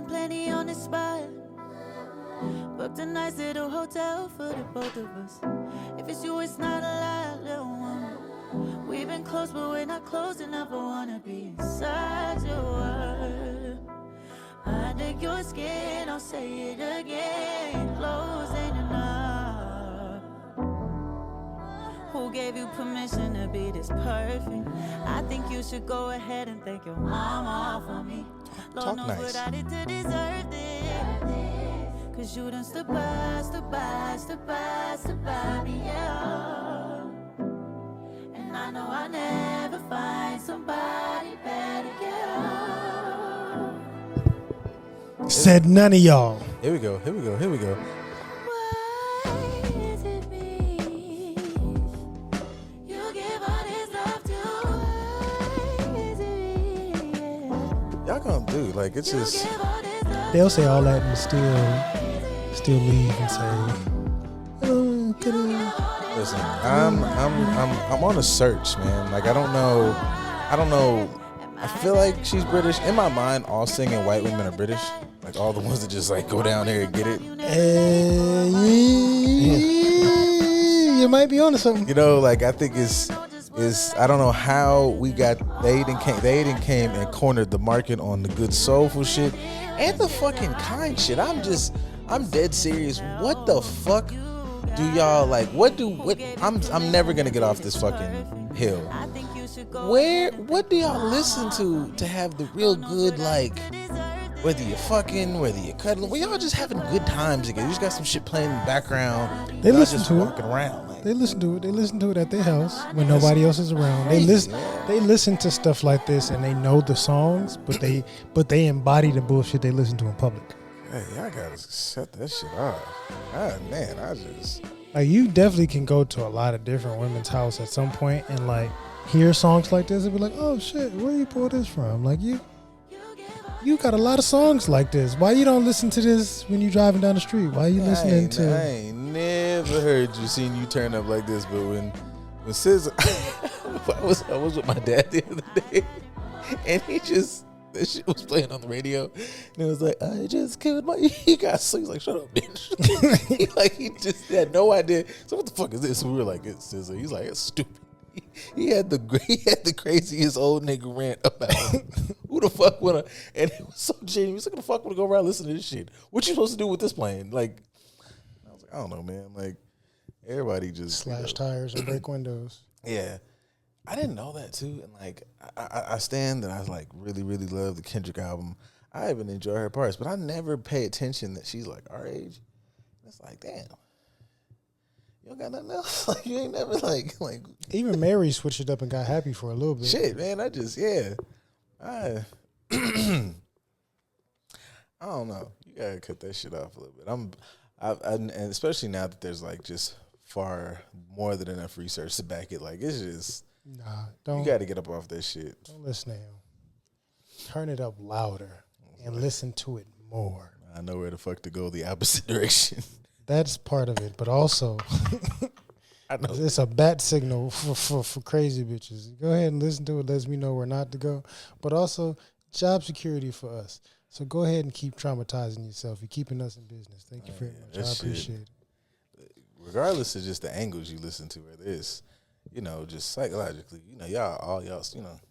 plenty on the spot. Booked a nice little hotel for the both of us. If it's you, it's not a lie, little one. We've been close, but we're not close enough. I wanna be inside your world. Under your skin, I'll say it again. Close ain't enough. Who gave you permission to be this perfect? I think you should go ahead and thank your mama for me. Lord knows nice. what I did to deserve this. Cause you done stood by me, yeah. And I know I never find somebody better, yeah. Said none of y'all. Here we go. Why is it me? You give all this love to. Why is it me? Y'all gonna do like it's You just. give all this love. They'll say all that and still leave and say, oh, Listen, I'm on a search, man. Like I don't know. I feel like she's British. In my mind, all singing white women are British. Like all the ones that just like go down there and get it. you might be onto something. You know, like I think is I don't know how we got they didn't came and cornered the market on the good soulful shit and the fucking kind shit. I'm dead serious. What the fuck do y'all like? I'm never gonna get off this fucking hill. What do y'all listen to have the real good, like, whether you're fucking, whether you're cuddling, well, y'all just having good times together. You just got some shit playing in the background. They y'all listen just to it. walking around. Like, They listen to it. They listen to it at their house when nobody else is around. They listen to stuff like this and they know the songs, but they embody the bullshit they listen to in public. hey, y'all gotta shut that shit off. God, man, Like you definitely can go to a lot of different women's house at some point and like hear songs like this and be like, oh shit, where you pull this from? Like you got a lot of songs like this. Why you don't listen to this when you driving down the street? Why you listening to? I ain't never heard seen you turn up like this, but when SZA, I was with my dad the other day, and this shit was playing on the radio, and it was like, I just killed my. He got so he's like, shut up, bitch. he just had no idea. So what the fuck is this? And we were like, it's SZA. He's like, it's stupid. He had the craziest old nigga rant about who the fuck wanna, and it was so genuine. He's like, who the fuck wanna go around listening to this shit? What you supposed to do with this playing? Like, I was like, I don't know, man. Like, everybody just Slash tires and break windows. Yeah, I didn't know that too, and like, I stand that I like really, really love the Kendrick album. I even enjoy her parts, but I never pay attention that she's like our age. It's like, damn. You don't got nothing else? Like, you ain't never like Even Mary switched it up and got happy for a little bit. shit, man. I don't know. You gotta cut that shit off a little bit. And especially now that there's like just far more than enough research to back it. Like it's just Don't. you got to get up off that shit. Don't listen to him. Turn it up louder and listen to it more. I know where the fuck to go the opposite direction. That's part of it, but also I know it's a bat signal for crazy bitches. Go ahead and listen to it. Lets me know where not to go, but also job security for us. So go ahead and keep traumatizing yourself. You're keeping us in business. Thank you very much. I appreciate it. Regardless of just the angles you listen to, whether it's, just psychologically, y'all,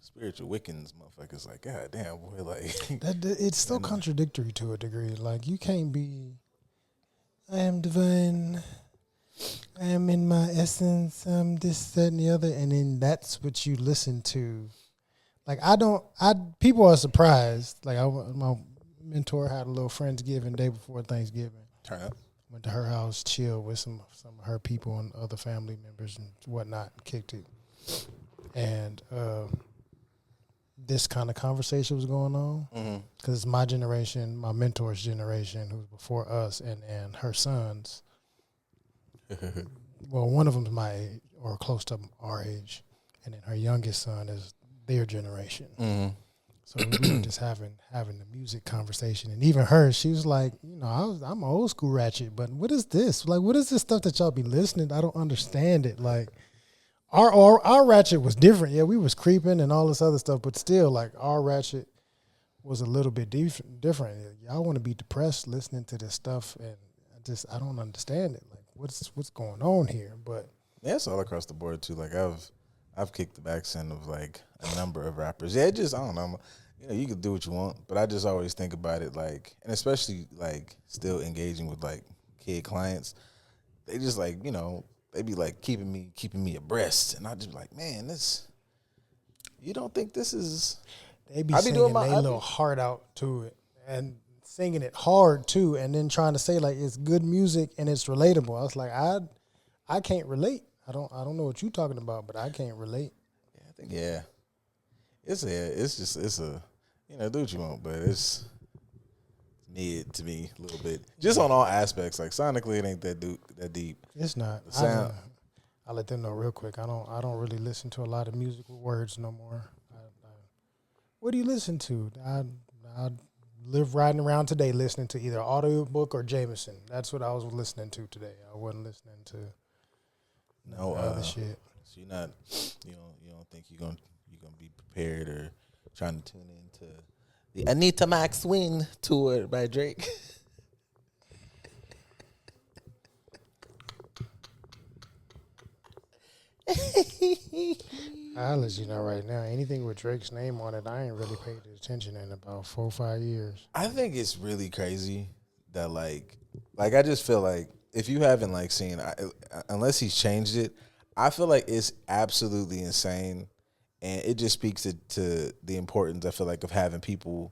spiritual Wiccans, motherfuckers, like, God damn, boy, like. It's still contradictory to a degree. Like, you can't be, I am divine, I am in my essence, I'm this, that, and the other, and then that's what you listen to. Like, people are surprised. Like, my mentor had a little Friendsgiving day before Thanksgiving. Turn up. Went to her house, chilled with some of her people and other family members and whatnot, and kicked it. And this kind of conversation was going on. Because it's my generation, my mentor's generation, who's before us, and her sons. Well, one of them's my age, or close to our age. And then her youngest son is their generation. So we were just having the music conversation, and even her, she was like, I'm an old school ratchet, but what is this? Like, what is this stuff that y'all be listening? I don't understand it. Like, our ratchet was different. Yeah, we was creeping and all this other stuff, but still, like, our ratchet was a little bit different. Y'all want to be depressed listening to this stuff, and I don't understand it. Like, what's going on here? But yeah, it's all across the board too. Like I've kicked the backside of like a number of rappers. Yeah, it just I don't know. You know, you can do what you want, but I just always think about it like, and especially like still engaging with like kid clients. They just like, you know, they be like keeping me abreast, and I just be like, man, this. You don't think this is? they be singing their little heart out to it and singing it hard too, and then trying to say like it's good music and it's relatable. I was like, I can't relate. I don't know what you talking about, but I can't relate. Yeah, I think it's a you know, do what you want, but it's mid to me a little bit, just on all aspects. Like sonically, it ain't that deep. It's not. The sound. I'll let them know real quick. I don't really listen to a lot of musical words no more. What do you listen to? I live riding around today listening to either audiobook or Jameson. That's what I was listening to today. I wasn't listening to No other shit. So you don't think you're gonna be prepared or trying to tune into the Anita Max Win tour by Drake. I'll let you know right now. Anything with Drake's name on it, I ain't really paid attention in about 4 or 5 years. I think it's really crazy that like I just feel like if you haven't like seen, unless he's changed it, I feel like it's absolutely insane, and it just speaks to the importance I feel like of having people,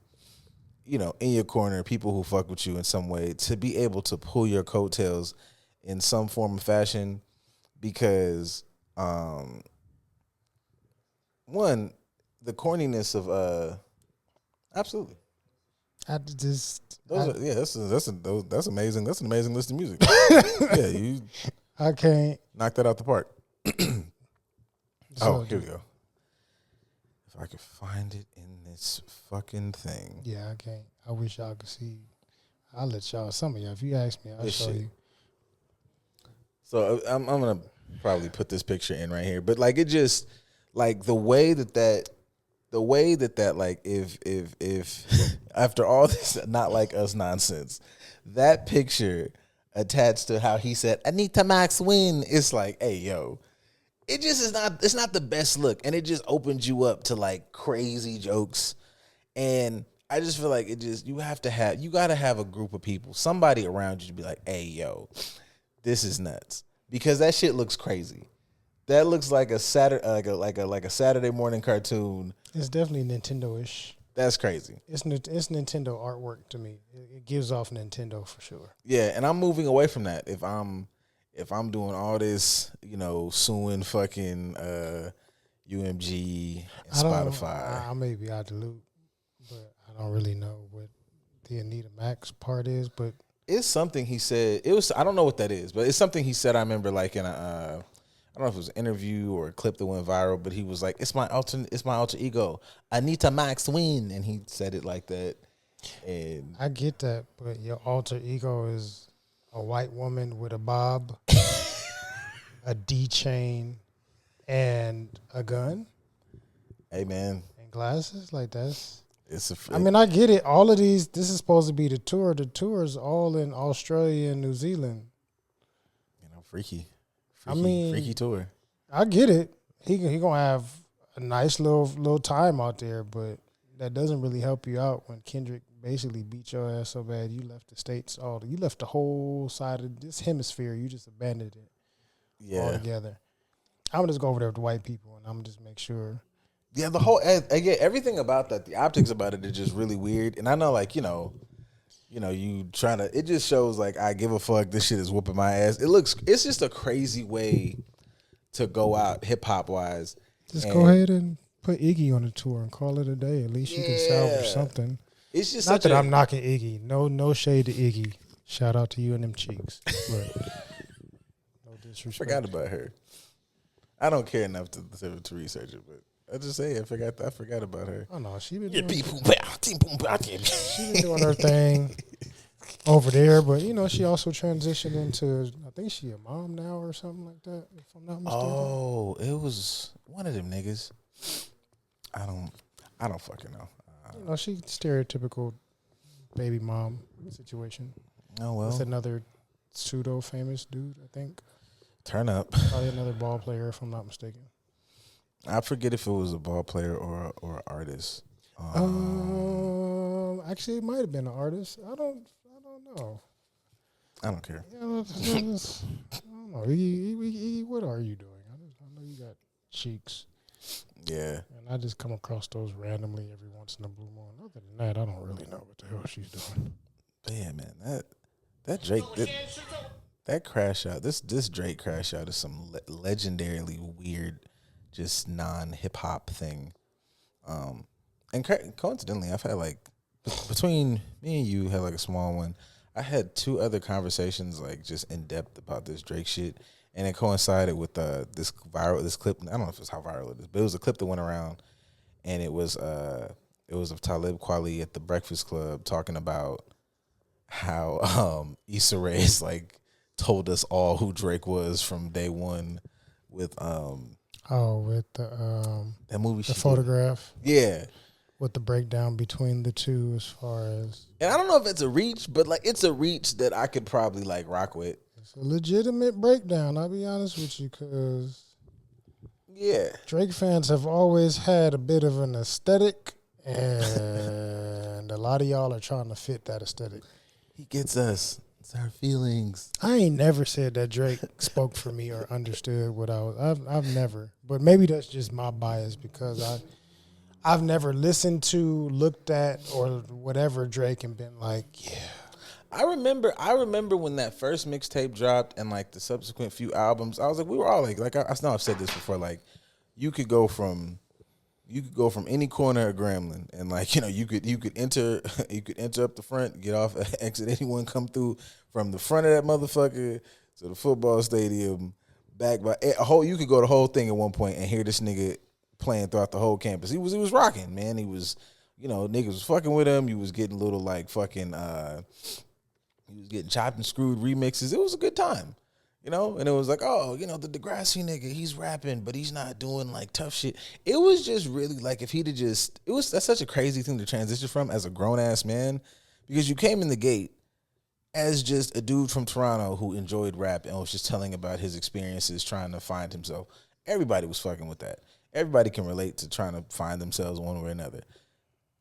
you know, in your corner, people who fuck with you in some way, to be able to pull your coattails in some form of fashion, because one, the corniness of absolutely. That's amazing. That's an amazing list of music. Yeah, you I can't knock that out the park. So, here we go. If I could find it in this fucking thing. Yeah, I can't. I wish y'all could see. I'll let y'all. Some of y'all, if you ask me, I'll show you. So I'm gonna probably put this picture in right here, but like it just like the way that like if after all this Not Like Us nonsense, that picture attached to how he said Anita Max Win, it's like, hey yo, it just is not, it's not the best look, and it just opens you up to like crazy jokes. And I just feel like it just, you gotta have a group of people, somebody around you to be like, hey yo, this is nuts, because that shit looks crazy. That looks like a Saturday morning cartoon. It's definitely Nintendo-ish. That's crazy. It's Nintendo artwork to me. It gives off Nintendo for sure. Yeah, and I'm moving away from that. If I'm doing all this, you know, suing fucking UMG and Spotify. I may be out the loop, but I don't really know what the Anita Max part is. But it's something he said. It was, I don't know what that is, but it's something he said. I remember like in a I don't know if it was an interview or a clip that went viral, but he was like, it's my alter ego, Anita Max Win, and he said it like that. And I get that, but your alter ego is a white woman with a bob, a D chain, and a gun. Hey man, and glasses. Like that's. I mean, I get it. All of these. This is supposed to be the tour. The tour is all in Australia and New Zealand. You know, freaky tour. I get it. He gonna have a nice little time out there, but that doesn't really help you out when Kendrick basically beat your ass so bad you left the states you left the whole side of this hemisphere. You just abandoned it altogether. I'm gonna just go over there with the white people and I'm gonna just make sure. Yeah, the whole again, everything about that, the optics about it is just really weird. And I know, like, you trying to, it just shows like, I give a fuck, this shit is whooping my ass. It's just a crazy way to go out hip hop wise. Just go ahead and put Iggy on the tour and call it a day. At least you can salvage something. It's just not that I'm knocking Iggy. No shade to Iggy. Shout out to you and them cheeks. But no disrespect. I forgot about her. I don't care enough to research it, but I just say I forgot about her. Oh no, she been doing her thing over there, but she also transitioned into, I think she a mom now or something like that, if I'm not mistaken. Oh, it was one of them niggas. I don't fucking know. She stereotypical baby mom situation. Oh well. With another pseudo famous dude, I think. Turn up. Probably another ball player, if I'm not mistaken. I forget if it was a ball player or an artist. Actually, it might have been an artist. I don't know. I don't care. I don't know. What are you doing? I know you got cheeks. Yeah. And I just come across those randomly every once in a blue moon. Other than that, I don't really know what the hell she's doing. But yeah, man, that Drake that crash out. This Drake crash out is some legendarily weird, just non-hip hop thing. And coincidentally, I've had like between me and you had like a small one. I had 2 other conversations like just in depth about this Drake shit, and it coincided with this clip. I don't know if it's how viral it is, but it was a clip that went around, and it was of Talib Kweli at the Breakfast Club talking about how Issa Rae is like told us all who Drake was from day one with with the that movie, the photograph. Yeah. With the breakdown between the two as far as... And I don't know if it's a reach, but like it's a reach that I could probably like rock with. It's a legitimate breakdown, I'll be honest with you, because Drake fans have always had a bit of an aesthetic, and a lot of y'all are trying to fit that aesthetic. He gets us. It's our feelings. I ain't never said that Drake spoke for me or understood what I was... I've never. But maybe that's just my bias, because I've never listened to, looked at, or whatever Drake and been like, yeah. I remember when that first mixtape dropped and like the subsequent few albums. I was like, we were all like I know I've said this before. Like, you could go from any corner of Gremlin, and like you could enter up the front, get off, exit anyone, come through from the front of that motherfucker to the football stadium, back by a whole. You could go the whole thing at one point and hear this nigga playing throughout the whole campus. He was rocking, man. He was, niggas was fucking with him. You was getting little like fucking, he was getting chopped and screwed remixes. It was a good time, and it was like, oh, the Degrassi nigga, he's rapping, but he's not doing like tough shit. It was just really like if he'd have that's such a crazy thing to transition from as a grown ass man, because you came in the gate as just a dude from Toronto who enjoyed rap and was just telling about his experiences trying to find himself. Everybody was fucking with that. Everybody can relate to trying to find themselves one way or another.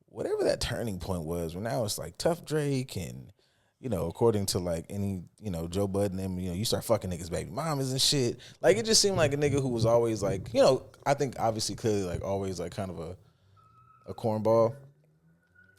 Whatever that turning point was, where now it's like tough Drake and, according to like any, Joe Budden and them, you start fucking niggas' baby mamas and shit. Like, it just seemed like a nigga who was always like, I think obviously clearly like always like kind of a cornball,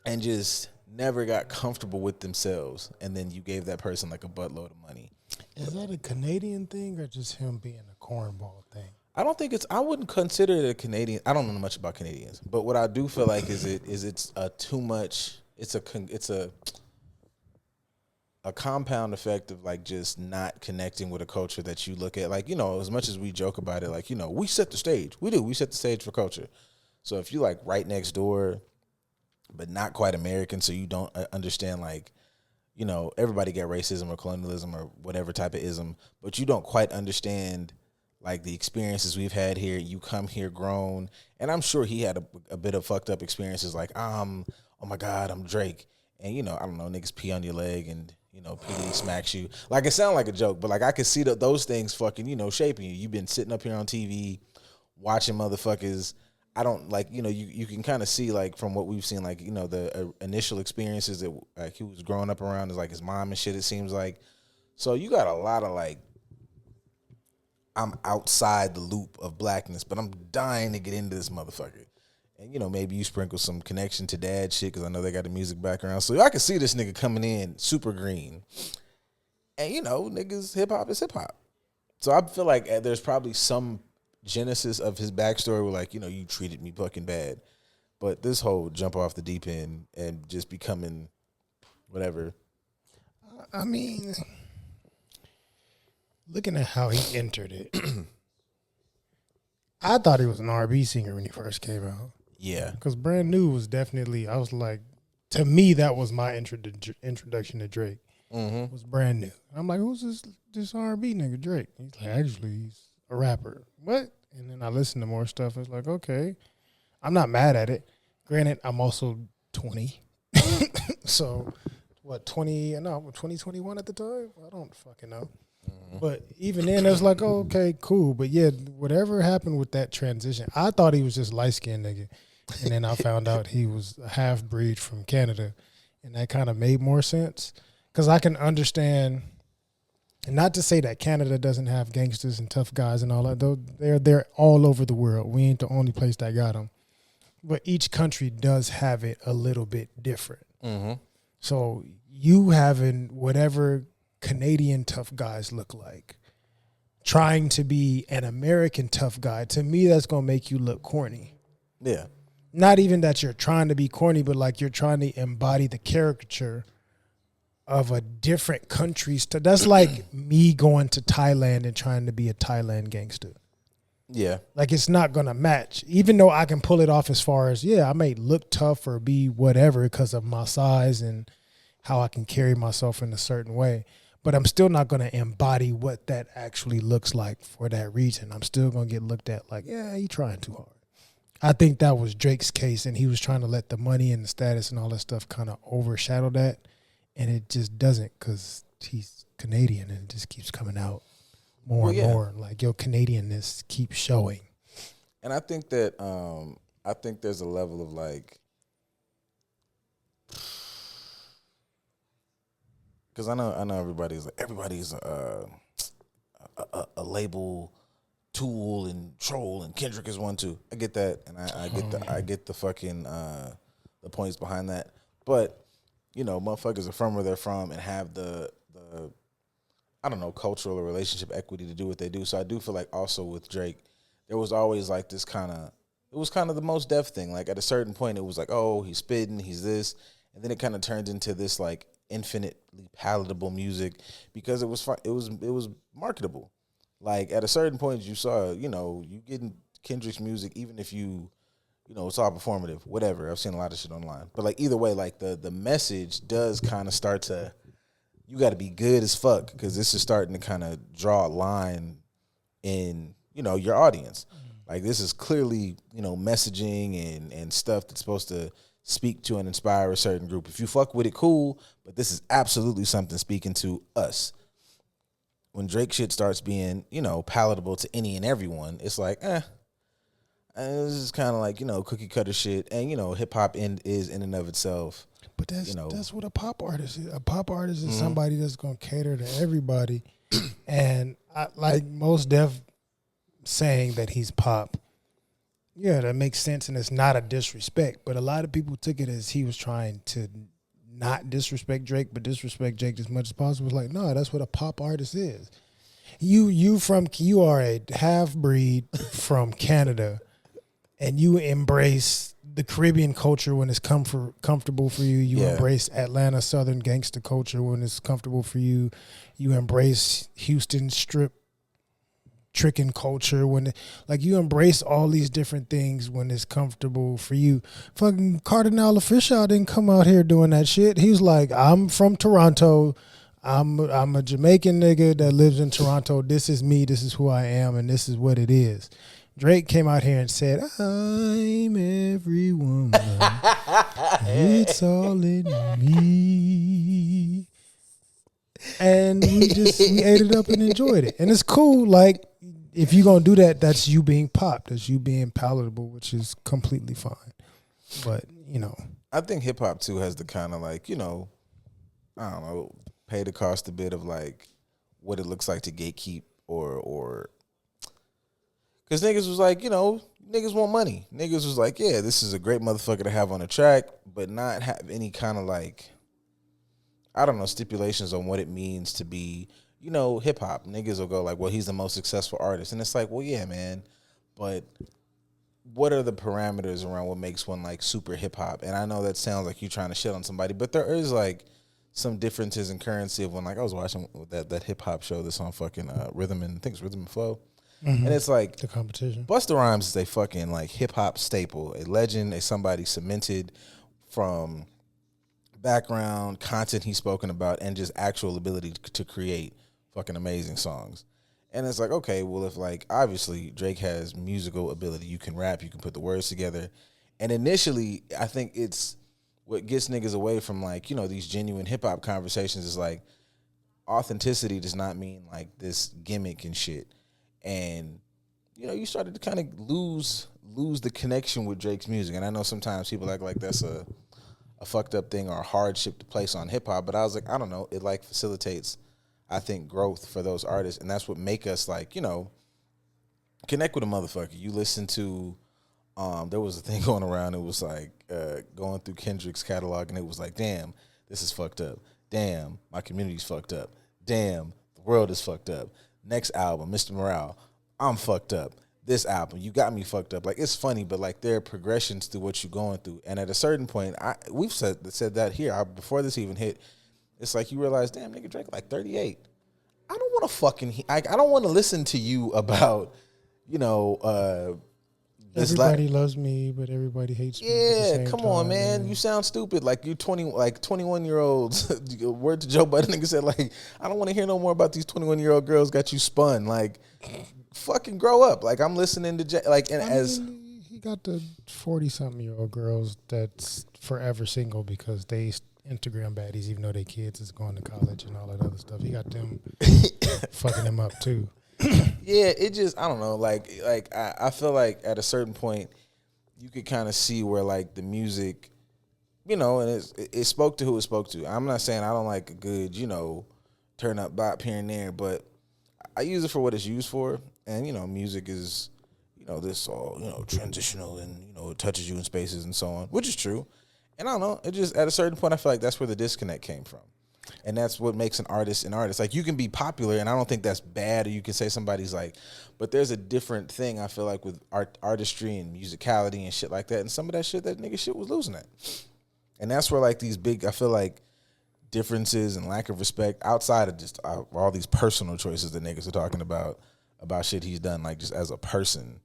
and just never got comfortable with themselves. And then you gave that person like a buttload of money. Is that a Canadian thing or just him being a cornball thing? I wouldn't consider it a Canadian. I don't know much about Canadians, but what I do feel like it's a too much. It's a compound effect of like just not connecting with a culture that you look at. Like, as much as we joke about it, like, we set the stage. We set the stage for culture. So if you like right next door, but not quite American, so you don't understand like, everybody got racism or colonialism or whatever type of ism, but you don't quite understand like the experiences we've had here. You come here grown, and I'm sure he had a bit of fucked up experiences like, oh my God, I'm Drake. And, I don't know, niggas pee on your leg and, PD smacks you. Like, it sounded like a joke, but like I could see those things fucking, shaping you. You've been sitting up here on TV watching motherfuckers. I don't like, you can kind of see like from what we've seen, like, the initial experiences that like he was growing up around is like his mom and shit, it seems like. So you got a lot of like, I'm outside the loop of blackness, but I'm dying to get into this motherfucker. And, maybe you sprinkle some connection to dad shit, because I know they got a music background. So I can see this nigga coming in super green. And, niggas, hip-hop is hip-hop. So I feel like there's probably some genesis of his backstory where, like, you treated me fucking bad. But this whole jump off the deep end and just becoming whatever. I mean, looking at how he entered it, I thought he was an R&B singer when he first came out. Yeah. Because Brand New was definitely, I was like, to me, that was my introduction to Drake. Mm-hmm. Was Brand New. I'm like, who's this R&B nigga, Drake? He's like, actually, he's a rapper. What? And then I listened to more stuff. It's like, okay, I'm not mad at it. Granted, I'm also 20. So, what, 2021 at the time? I don't fucking know. But even then, it was like, oh, okay, cool. But yeah, whatever happened with that transition, I thought he was just light-skinned nigga. And then I found out he was a half-breed from Canada. And that kind of made more sense. Because I can understand, and not to say that Canada doesn't have gangsters and tough guys and all that. Though they're all over the world. We ain't the only place that got them. But each country does have it a little bit different. Mm-hmm. So you having whatever Canadian tough guys look like, trying to be an American tough guy, to me, that's going to make you look corny. Yeah. Not even that you're trying to be corny, but like you're trying to embody the caricature of a different country's. That's like me going to Thailand and trying to be a Thailand gangster. Yeah. Like, it's not going to match. Even though I can pull it off as far as, yeah, I may look tough or be whatever because of my size and how I can carry myself in a certain way. But I'm still not going to embody what that actually looks like for that region. I'm still going to get looked at like, yeah, you trying too hard. I think that was Drake's case, and he was trying to let the money and the status and all that stuff kind of overshadow that. And it just doesn't, because he's Canadian and it just keeps coming out more and more. Like, your Canadianness keeps showing. And I think that I think there's a level of like, because I know everybody's a label tool and troll, and Kendrick is one too. I get that, and I get the fucking the points behind that. But you know, motherfuckers are from where they're from and have the I don't know, cultural or relationship equity to do what they do. So I do feel like also with Drake, there was always like this kind of, it was kind of the Most Def thing. Like at a certain point, it was like, oh, he's spitting, he's this, and then it kind of turned into this like infinitely palatable music because it was marketable. Like at a certain point, you saw, you know, you getting Kendrick's music, even if you know, it's all performative, whatever. I've seen a lot of shit online, but like either way, like the message does kind of start to, you got to be good as fuck because this is starting to kind of draw a line in, you know, your audience. Like this is clearly, you know, messaging and stuff that's supposed to speak to and inspire a certain group. If you fuck with it, cool, but this is absolutely something speaking to us. When Drake shit starts being, you know, palatable to any and everyone, it's like, this is kind of like, you know, cookie cutter shit. And, you know, hip hop is in and of itself. But that's, you know, that's what a pop artist is. A pop artist is somebody that's going to cater to everybody. And I, like Most Def saying that he's pop, yeah, that makes sense, and it's not a disrespect. But a lot of people took it as he was trying to not disrespect Drake, but disrespect Drake as much as possible. It's like, no, that's what a pop artist is. You are a half breed from Canada, and you embrace the Caribbean culture when it's comfortable for you. You embrace Atlanta Southern gangster culture when it's comfortable for you. You embrace Houston strip tricking culture when, like, you embrace all these different things when it's comfortable for you. Fucking Cardinal Official didn't come out here doing that shit. He was like, I'm from Toronto. I'm a Jamaican nigga that lives in Toronto. This is me. This is who I am, and this is what it is. Drake came out here and said, I'm every woman. It's all in me. And we ate it up and enjoyed it. And it's cool. Like, if you're going to do that, that's you being pop. That's you being palatable, which is completely fine. But, you know. I think hip hop too has the kind of like, you know, I don't know, pay the cost a bit of like what it looks like to gatekeep or because niggas was like, you know, niggas want money. Niggas was like, yeah, this is a great motherfucker to have on a track, but not have any kind of like, I don't know, stipulations on what it means to be, you know, hip hop. Niggas will go like, well, he's the most successful artist. And it's like, well, yeah, man, but what are the parameters around what makes one like super hip hop? And I know that sounds like you trying to shit on somebody, but there is like some differences in currency of when, like, I was watching that hip hop show that's on fucking Rhythm and, I think it's Rhythm and Flow. And it's like the competition. Busta Rhymes is a fucking like hip hop staple, a legend, a somebody cemented from background, content he's spoken about, and just actual ability to create fucking amazing songs. And it's like, okay, well, if like obviously Drake has musical ability, you can rap, you can put the words together. And initially, I think it's what gets niggas away from like, you know, these genuine hip hop conversations is like authenticity does not mean like this gimmick and shit. And, you know, you started to kind of lose the connection with Drake's music. And I know sometimes people act like that's a fucked up thing or a hardship to place on hip hop, but I was like, I don't know. It like facilitates, I think, growth for those artists. And that's what make us like, you know, connect with a motherfucker. You listen to, there was a thing going around. It was like going through Kendrick's catalog, and it was like, damn, this is fucked up. Damn, my community's fucked up. Damn, the world is fucked up. Next album, Mr. Morale, I'm fucked up. This album, you got me fucked up. Like, it's funny, but like there are progressions through what you're going through. And at a certain point, we've said that here before this even hit. It's like you realize, damn, nigga, Drake like 38. I don't want to fucking. I don't want to listen to you about, you know. Everybody loves me, but everybody hates me. Yeah, come on, man. You sound stupid. Like you 21-year-olds. Word to Joe Budden, nigga said like, I don't want to hear no more about these 21-year-old girls got you spun. Like, fucking grow up. Like I'm listening to he got the 40-something-year-old girls that's forever single because they Instagram baddies, even though they kids is going to college and all that other stuff. He got them fucking him up too. Yeah, it just, I don't know, like I feel like at a certain point you could kind of see where like the music, you know, and it spoke to who it spoke to. I'm not saying I don't like a good, you know, turn up bop here and there, but I use it for what it's used for. And, you know, music is, you know, this all, you know, transitional and, you know, it touches you in spaces and so on, which is true. And I don't know, it just, at a certain point I feel like that's where the disconnect came from. And that's what makes an artist an artist. Like, you can be popular, and I don't think that's bad, or you can say somebody's like, but there's a different thing, I feel like, with artistry and musicality and shit like that. And some of that shit, that nigga shit was losing at. And that's where, like, these big, I feel like, differences and lack of respect outside of just all these personal choices that niggas are talking about shit he's done, like, just as a person.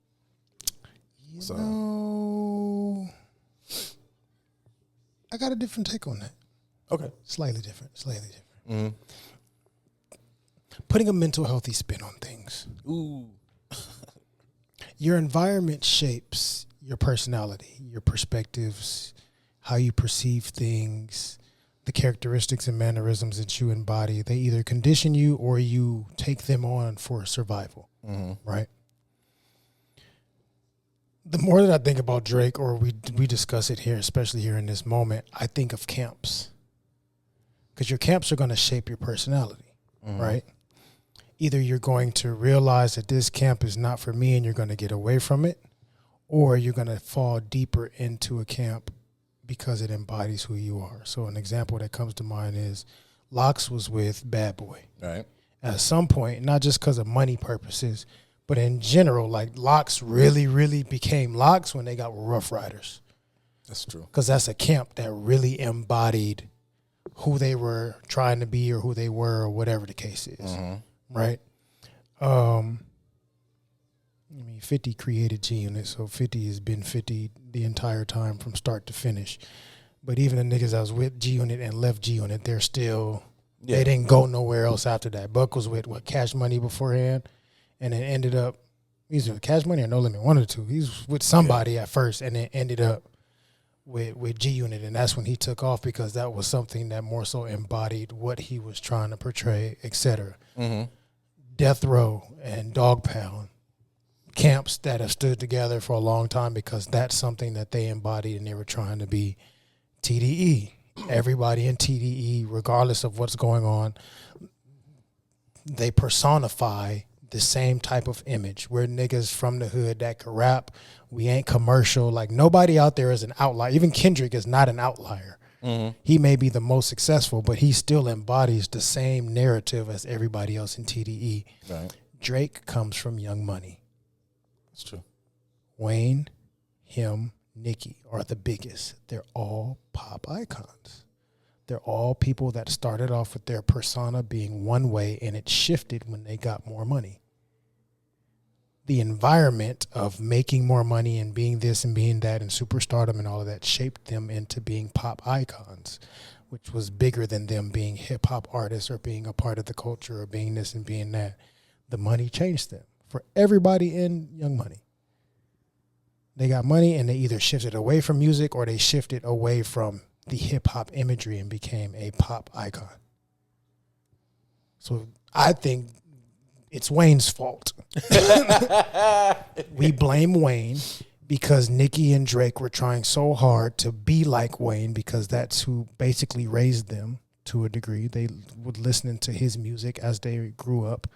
You know, I got a different take on that. Okay. Slightly different. Mm-hmm. Putting a mental healthy spin on things. Ooh. Your environment shapes your personality, your perspectives, how you perceive things, the characteristics and mannerisms that you embody. They either condition you or you take them on for survival, right? The more that I think about Drake, or we discuss it here, especially here in this moment, I think of camps. Because your camps are going to shape your personality, right? Either you're going to realize that this camp is not for me and you're going to get away from it, or you're going to fall deeper into a camp because it embodies who you are. So an example that comes to mind is Lox was with Bad Boy. Right. At some point, not just because of money purposes, but in general, like Lox really, really became Lox when they got Rough Riders. That's true. Because that's a camp that really embodied who they were trying to be or who they were or whatever the case is, right? I mean, 50 created G-Unit, so 50 has been 50 the entire time from start to finish. But even the niggas that was with G-Unit and left G-Unit, they're still, they didn't go nowhere else after that. Buck was with, Cash Money beforehand, and then ended up, he's with Cash Money or No Limit, one of the two. He was with somebody at first and then ended up with G-Unit, and that's when he took off because that was something that more so embodied what he was trying to portray, etc. Death Row and Dog Pound, camps that have stood together for a long time because that's something that they embodied and they were trying to be. TDE, everybody in TDE, regardless of what's going on, they personify the same type of image. We're niggas from the hood that can rap. We ain't commercial. Like, nobody out there is an outlier. Even Kendrick is not an outlier. He may be the most successful, but he still embodies the same narrative as everybody else in TDE. Right. Drake comes from Young Money. That's true. Wayne, him, Nicki are the biggest. They're all pop icons. They're all people that started off with their persona being one way, and it shifted when they got more money. The environment of making more money and being this and being that and superstardom and all of that shaped them into being pop icons, which was bigger than them being hip hop artists or being a part of the culture or being this and being that. The money changed them. For everybody in Young Money, they got money and they either shifted away from music or they shifted away from the hip hop imagery and became a pop icon. So I think it's Wayne's fault. We blame Wayne because Nicki and Drake were trying so hard to be like Wayne because that's who basically raised them to a degree. They would listen to his music as they grew up,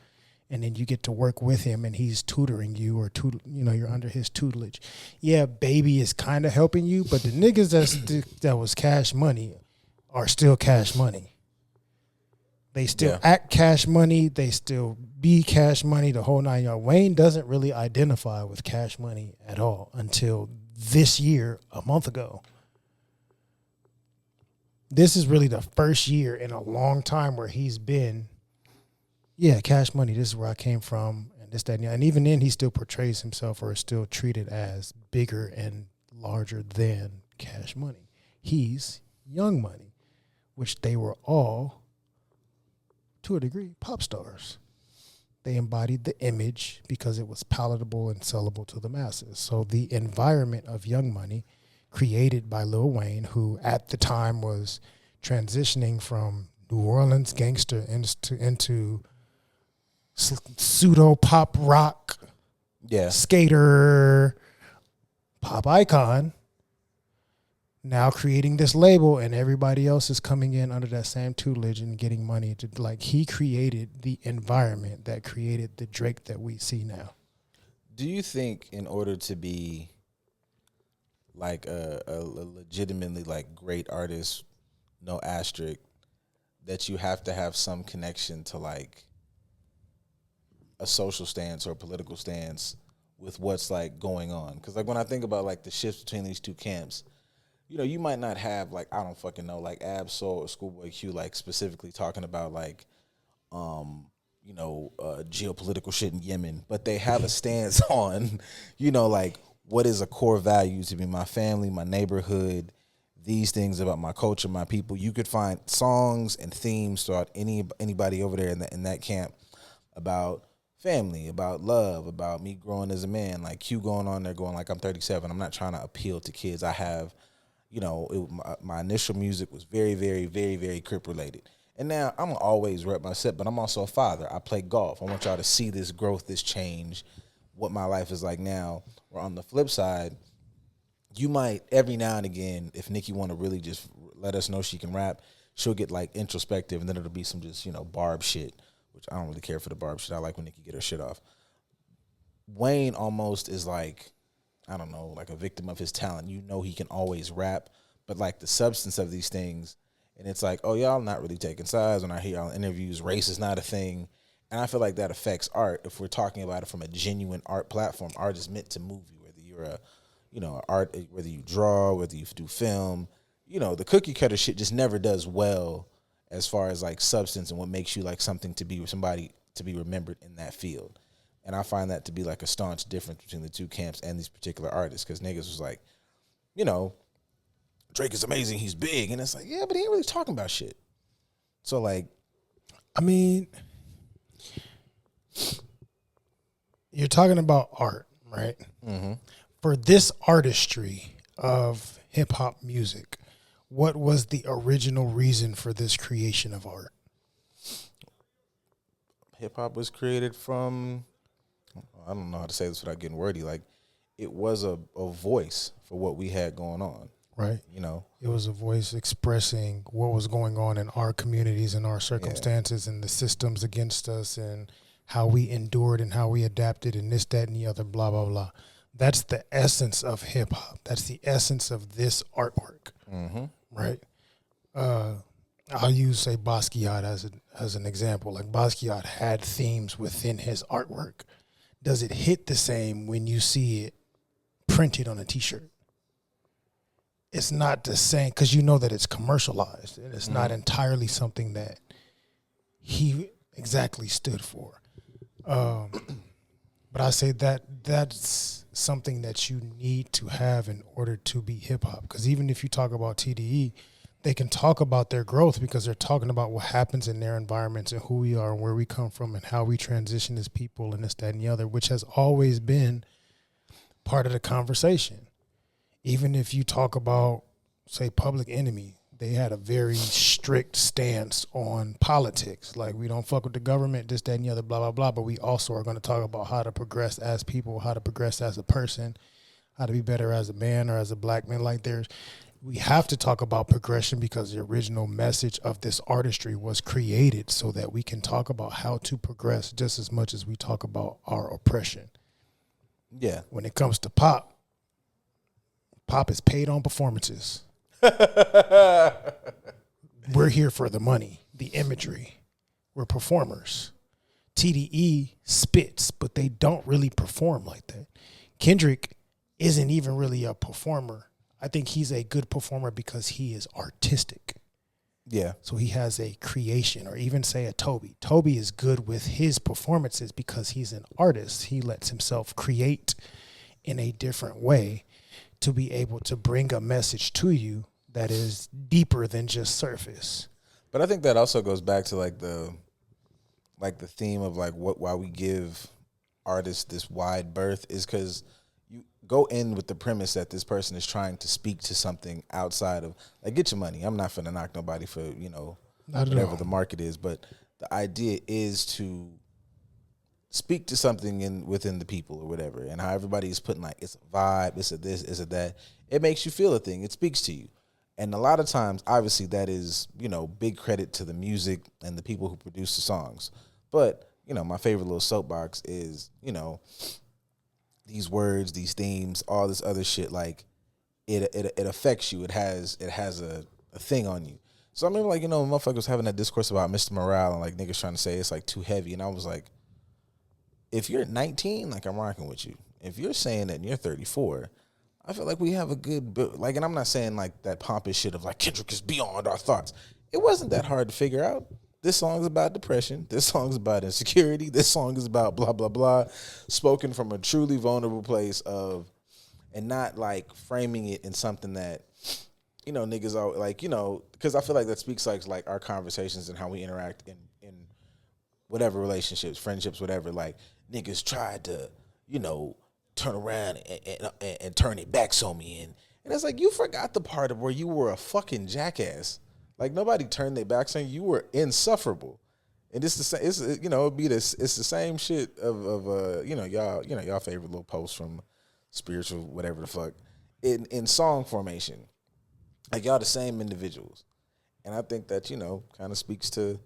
and then you get to work with him and he's tutoring you or you're under his tutelage. Yeah, Baby is kind of helping you, but the niggas that was Cash Money are still Cash Money. They still act Cash Money. They still be Cash Money, the whole 9 yards. Wayne doesn't really identify with Cash Money at all until this year, a month ago. This is really the first year in a long time where he's been, Cash Money, this is where I came from, and this, that, and that. And even then, he still portrays himself or is still treated as bigger and larger than Cash Money. He's Young Money, which they were all, to a degree, pop stars. They embodied the image because it was palatable and sellable to the masses. So the environment of Young Money, created by Lil Wayne, who at the time was transitioning from New Orleans gangster into pseudo pop rock, skater, pop icon, now creating this label, and everybody else is coming in under that same tutelage and getting money to, like, he created the environment that created the Drake that we see now. Do you think in order to be like a legitimately like great artist, no asterisk, that you have to have some connection to like a social stance or a political stance with what's like going on? Because like when I think about like the shifts between these two camps, you know, you might not have like, I don't fucking know, like Ab Soul or Schoolboy Q like specifically talking about like geopolitical shit in Yemen, but they have a stance on, you know, like what is a core value to be my family, my neighborhood, these things about my culture, my people. You could find songs and themes throughout anybody over there in that camp about family, about love, about me growing as a man. Like Q going on there going like, I'm 37. I'm not trying to appeal to kids. I have, you know, my initial music was very, very, very, very Crip related. And now I'm going to always rep my set, but I'm also a father. I play golf. I want y'all to see this growth, this change, what my life is like now. Or on the flip side, you might every now and again, if Nicki want to really just let us know she can rap, she'll get like introspective, and then it'll be some just, you know, barb shit, which I don't really care for the barb shit. I like when Nicki get her shit off. Wayne almost is like, I don't know, like a victim of his talent. You know he can always rap, but like the substance of these things, and it's like, oh, y'all not really taking sides. When I hear y'all in interviews, race is not a thing. And I feel like that affects art. If we're talking about it from a genuine art platform, art is meant to move you, whether you're a, you know, art, whether you draw, whether you do film, you know, the cookie cutter shit just never does well as far as like substance and what makes you like something to be somebody to be remembered in that field. And I find that to be like a staunch difference between the two camps and these particular artists, because niggas was like, you know, Drake is amazing, he's big. And it's like, yeah, but he ain't really talking about shit. So like, I mean, you're talking about art, right? Mm-hmm. For this artistry of hip hop music, what was the original reason for this creation of art? Hip hop was created from, I don't know how to say this without getting wordy, like it was a voice for what we had going on. Right. You know, it was a voice expressing what was going on in our communities and our circumstances and the systems against us and how we endured and how we adapted and this, that, and the other, blah, blah, blah. That's the essence of hip hop. That's the essence of this artwork. Mm-hmm. Right. I'll use, say, Basquiat as an example. Like Basquiat had themes within his artwork. Does it hit the same when you see it printed on a T-shirt? It's not the same because you know that it's commercialized and it's not entirely something that he exactly stood for. But I say that's something that you need to have in order to be hip hop. Because even if you talk about TDE, they can talk about their growth because they're talking about what happens in their environments and who we are and where we come from and how we transition as people and this, that, and the other, which has always been part of the conversation. Even if you talk about, say, Public Enemy, they had a very strict stance on politics. Like, we don't fuck with the government, this, that, and the other, blah, blah, blah. But we also are going to talk about how to progress as people, how to progress as a person, how to be better as a man or as a black man. Like, we have to talk about progression because the original message of this artistry was created so that we can talk about how to progress just as much as we talk about our oppression. Yeah. When it comes to pop is paid on performances. We're here for the money, the imagery. We're performers. TDE spits, but they don't really perform like that. Kendrick isn't even really a performer. I think he's a good performer because he is artistic. Yeah. So he has a creation, or even say a Toby. Toby is good with his performances because he's an artist. He lets himself create in a different way to be able to bring a message to you that is deeper than just surface. But I think that also goes back to like the theme of like why we give artists this wide berth is because you go in with the premise that this person is trying to speak to something outside of, like, get your money. I'm not finna knock nobody for, whatever the market is, but the idea is to speak to something within the people or whatever, and how everybody is putting like, it's a vibe, it's a this, it's a that. It makes you feel a thing. It speaks to you. And a lot of times, obviously, that is, big credit to the music and the people who produce the songs. But, my favorite little soapbox is, these words, these themes, all this other shit, like, it affects you. It has a thing on you. So I remember, like, motherfuckers was having that discourse about Mr. Morale and, like, niggas trying to say it's, like, too heavy. And I was like, if you're 19, like, I'm rocking with you. If you're saying that and you're 34, I feel like we have a good, like, and I'm not saying like that pompous shit of like Kendrick is beyond our thoughts. It wasn't that hard to figure out. This song is about depression. This song is about insecurity. This song is about blah, blah, blah. Spoken from a truly vulnerable place of, and not like framing it in something that, niggas are like, because I feel like that speaks like our conversations and how we interact in whatever relationships, friendships, whatever. Like, niggas tried to, turn around and turn it back on me. And it's like, you forgot the part of where you were a fucking jackass. Like, nobody turned their backs on you. You were insufferable. And it's the same, it's the same shit of y'all favorite little posts from spiritual, whatever the fuck, in song formation. Like, y'all the same individuals. And I think that, kind of speaks to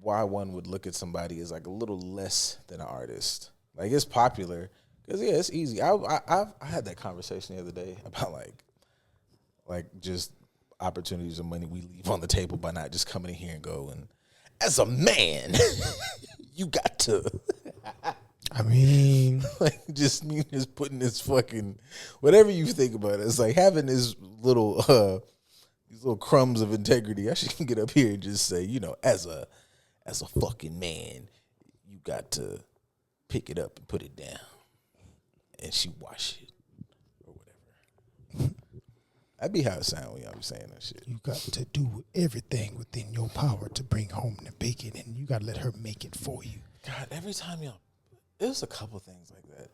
why one would look at somebody as like a little less than an artist. Like, it's popular because, yeah, it's easy. I had that conversation the other day about like just opportunities of money we leave on the table by not just coming in here and go, and as a man, you got to. I mean, like, just putting this fucking, whatever you think about it, it's like having this little, these little crumbs of integrity. I should get up here and just say, as a fucking man, you got to pick it up and put it down, and she wash it or whatever. That'd be how it sound when y'all be saying that shit. You got to do everything within your power to bring home the bacon, and you got to let her make it for you. God, every time y'all, there's a couple things like that.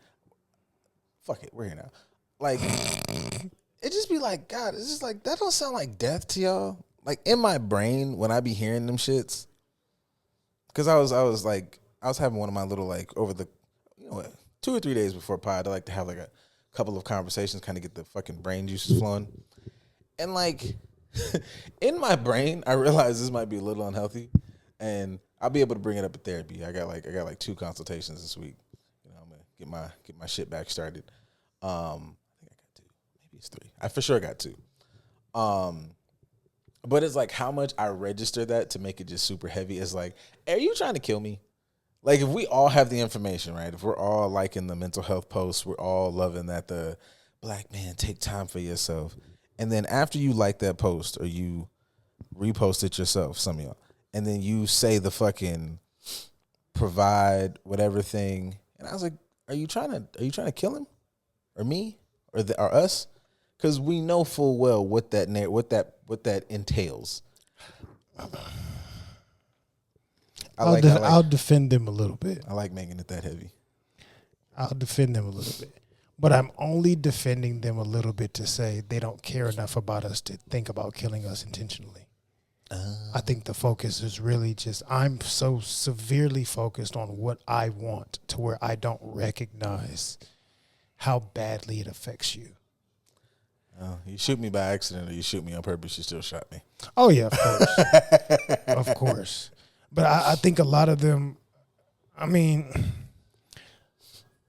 Fuck it, we're here now. Like, it just be like, God, it's just like, that don't sound like death to y'all. Like, in my brain, when I be hearing them shits, because I was having one of my little, like, over the, 2 or 3 days before pod, I like to have like a couple of conversations, kind of get the fucking brain juices flowing. And like, in my brain, I realize this might be a little unhealthy, and I'll be able to bring it up at therapy. I got like 2 consultations this week. I'm gonna get my shit back started. I think I got 2, maybe it's 3. I for sure got 2. But it's like how much I register that to make it just super heavy. It's like, are you trying to kill me? Like, if we all have the information, right? If we're all liking the mental health posts, we're all loving that the black man, take time for yourself. And then after you like that post or you repost it yourself, some of y'all, and then you say the fucking provide whatever thing. And I was like, are you trying to kill him or me or us? Because we know full well what that entails. I'll defend them a little bit. I like making it that heavy. I'll defend them a little bit. But I'm only defending them a little bit to say they don't care enough about us to think about killing us intentionally. I think the focus is really just, I'm so severely focused on what I want to where I don't recognize how badly it affects you. You shoot me by accident or you shoot me on purpose, you still shot me. Oh, yeah, of course. Of course. But I think a lot of them, I mean,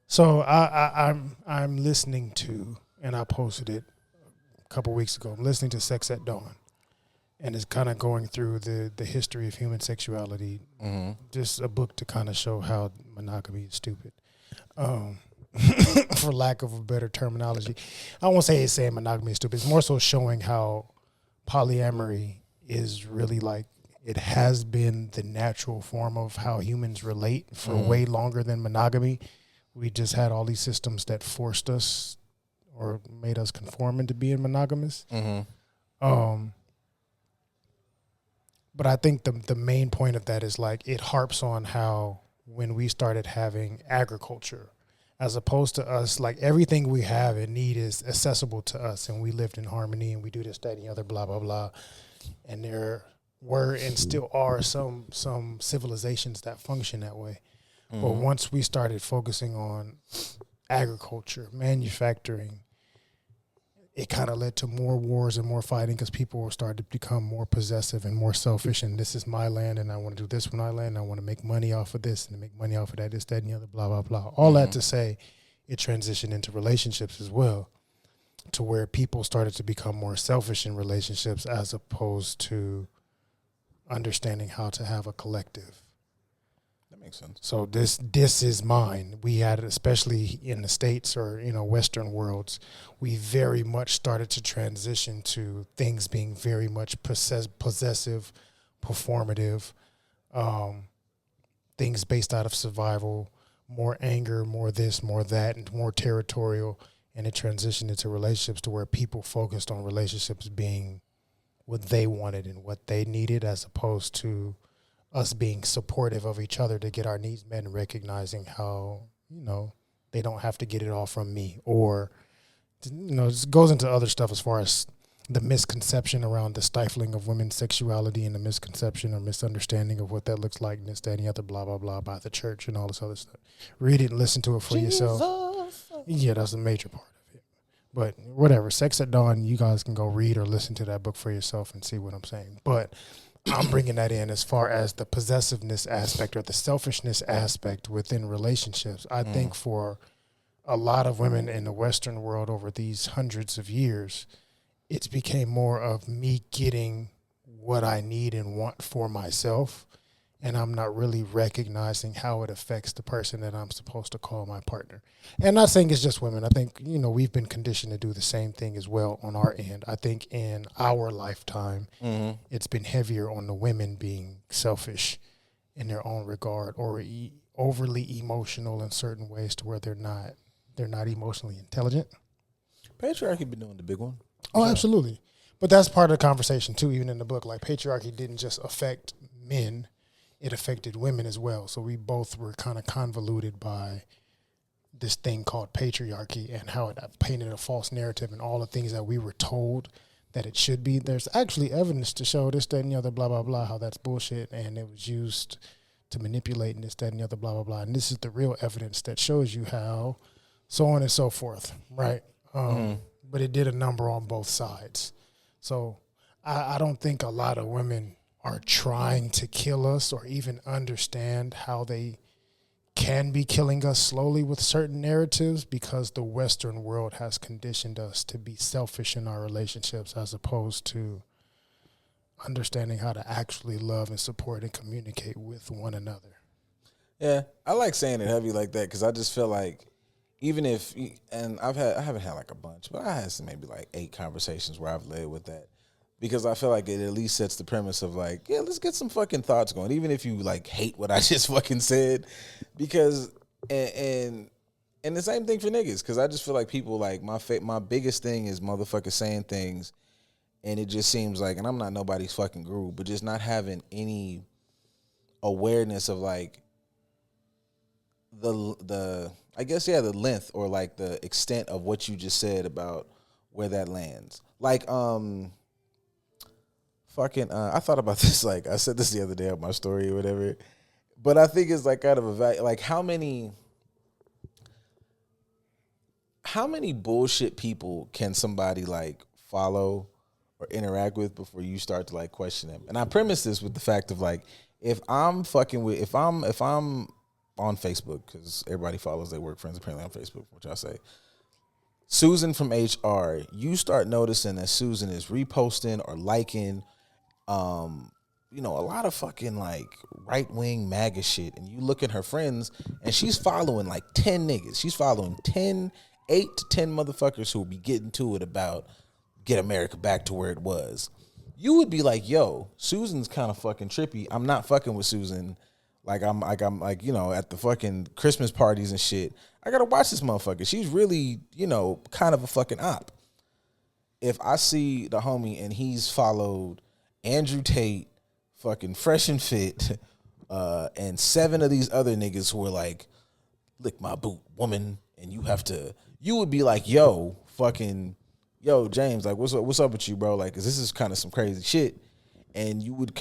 so I'm listening to, and I posted it a couple weeks ago, I'm listening to Sex at Dawn. And it's kind of going through the history of human sexuality. Just a book to kind of show how monogamy is stupid. For lack of a better terminology. I won't say it's saying monogamy is stupid. It's more so showing how polyamory is really like, it has been the natural form of how humans relate for way longer than monogamy. We just had all these systems that forced us or made us conform into being monogamous. But I think the main point of that is like it harps on how when we started having agriculture, as opposed to us, like everything we have and need is accessible to us, and we lived in harmony and we do this, that, and the other, blah, blah, blah. And there were and still are some civilizations that function that way. But once we started focusing on agriculture, manufacturing, it kind of led to more wars and more fighting because people started to become more possessive and more selfish. And this is my land, and I want to do this with my land. And I want to make money off of this and make money off of that, this, that, and the other, blah, blah, blah. All that to say, it transitioned into relationships as well, to where people started to become more selfish in relationships as opposed to understanding how to have a collective. Makes sense. So this is mine. We had it, especially in the States or, Western worlds, we very much started to transition to things being very much possessive, performative, things based out of survival, more anger, more this, more that, and more territorial. And it transitioned into relationships to where people focused on relationships being what they wanted and what they needed, as opposed to us being supportive of each other to get our needs met and recognizing how, they don't have to get it all from me. Or, it goes into other stuff as far as the misconception around the stifling of women's sexuality and the misconception or misunderstanding of what that looks like and this, that, and the other, blah, blah, blah, by the church and all this other stuff. Read it and listen to it for yourself. Yeah, that's a major part of it. But whatever, Sex at Dawn, you guys can go read or listen to that book for yourself and see what I'm saying. But I'm bringing that in as far as the possessiveness aspect or the selfishness aspect within relationships. I think for a lot of women in the Western world over these hundreds of years, it's became more of me getting what I need and want for myself, and I'm not really recognizing how it affects the person that I'm supposed to call my partner. And not saying it's just women. I think, we've been conditioned to do the same thing as well on our end. I think in our lifetime, it's been heavier on the women being selfish in their own regard or overly emotional in certain ways to where they're not emotionally intelligent. Patriarchy been doing the big one. Oh, absolutely. But that's part of the conversation too, even in the book. Like, patriarchy didn't just affect men, it affected women as well. So we both were kind of convoluted by this thing called patriarchy and how it painted a false narrative and all the things that we were told that it should be. There's actually evidence to show this, that, and the other, blah, blah, blah, how that's bullshit, and it was used to manipulate and this, that, and the other, blah, blah, blah. And this is the real evidence that shows you how, so on and so forth, right? But it did a number on both sides. So I don't think a lot of women are trying to kill us or even understand how they can be killing us slowly with certain narratives, because the Western world has conditioned us to be selfish in our relationships as opposed to understanding how to actually love and support and communicate with one another. Yeah, I like saying it heavy like that because I just feel like even if, and I haven't had like a bunch, but I had some maybe like 8 conversations where I've led with that. Because I feel like it at least sets the premise of like, yeah, let's get some fucking thoughts going, even if you like hate what I just fucking said. Because and the same thing for niggas, because I just feel like people like my biggest thing is motherfuckers saying things, and it just seems like, and I'm not nobody's fucking guru, but just not having any awareness of like the I guess yeah, the length or like the extent of what you just said about where that lands. Like fucking I thought about this, like I said this the other day on my story or whatever. But I think it's like kind of like how many bullshit people can somebody like follow or interact with before you start to like question them? And I premise this with the fact of like if I'm on Facebook, because everybody follows their work friends apparently on Facebook, which I say, Susan from HR, you start noticing that Susan is reposting or liking, a lot of fucking like right wing MAGA shit, and you look at her friends, and she's following like 10 niggas. She's following 8 to 10 motherfuckers who will be getting to it about get America back to where it was. You would be like, yo, Susan's kind of fucking trippy. I'm not fucking with Susan. I'm at the fucking Christmas parties and shit. I gotta watch this motherfucker. She's really, kind of a fucking op. If I see the homie and he's followed Andrew Tate, fucking Fresh and Fit, and 7 of these other niggas who are like, lick my boot, woman, and you would be like, yo, James, like, what's up with you, bro? Like, 'cause this is kind of some crazy shit. And you would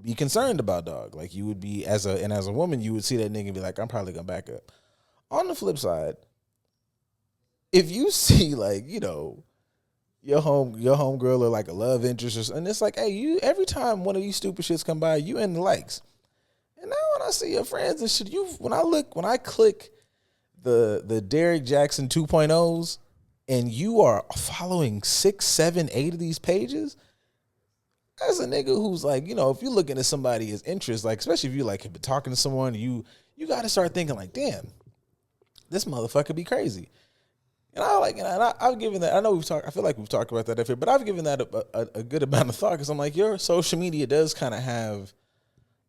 be concerned about, dog. Like, you would be, as a woman, you would see that nigga and be like, I'm probably gonna back up. On the flip side, if you see like, your homegirl or like a love interest or something, and it's like, hey, every time one of these stupid shits come by, you in the likes. And now when I see your friends and shit, when I click the Derek Jackson 2.0s and you are following 6, 7, 8 of these pages, as a nigga who's like, if you're looking at somebody as interest, like, especially if you like have been talking to someone, you got to start thinking like, damn, this motherfucker be crazy. And I've given that. I know I feel like we've talked about that here, but I've given that a good amount of thought because I'm like, your social media does kind of have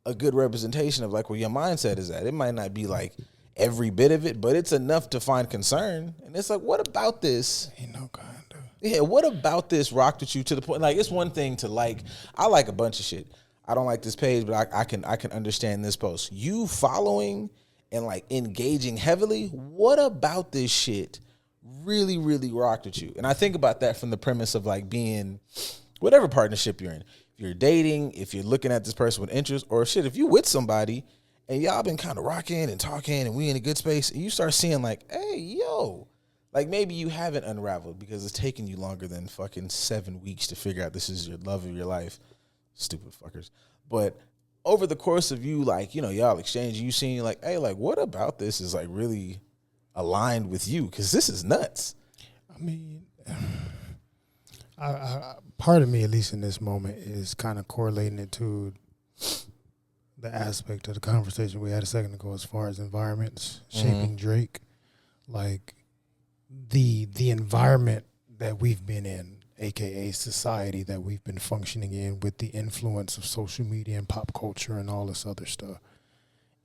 a good representation of like where your mindset is at. It might not be like every bit of it, but it's enough to find concern. And it's like, what about this? Ain't no kind of. Yeah, what about this rocked with you to the point? Like, it's one thing to like, I like a bunch of shit. I don't like this page, but I can understand this post. You following and like engaging heavily, what about this shit really, really rocked with you? And I think about that from the premise of like being whatever partnership you're in. If you're dating, if you're looking at this person with interest, or shit, if you with somebody and y'all been kind of rocking and talking and we in a good space, and you start seeing like, hey, yo, like maybe you haven't unraveled because it's taking you longer than fucking 7 weeks to figure out this is your love of your life. Stupid fuckers. But over the course of you, like, y'all exchanging, you seeing like, hey, like, what about this is like really aligned with you? Because this is nuts. I mean, I part of me, at least in this moment, is kind of correlating it to the aspect of the conversation we had a second ago as far as environments shaping Drake. Like, the environment that we've been in, aka society that we've been functioning in with the influence of social media and pop culture and all this other stuff,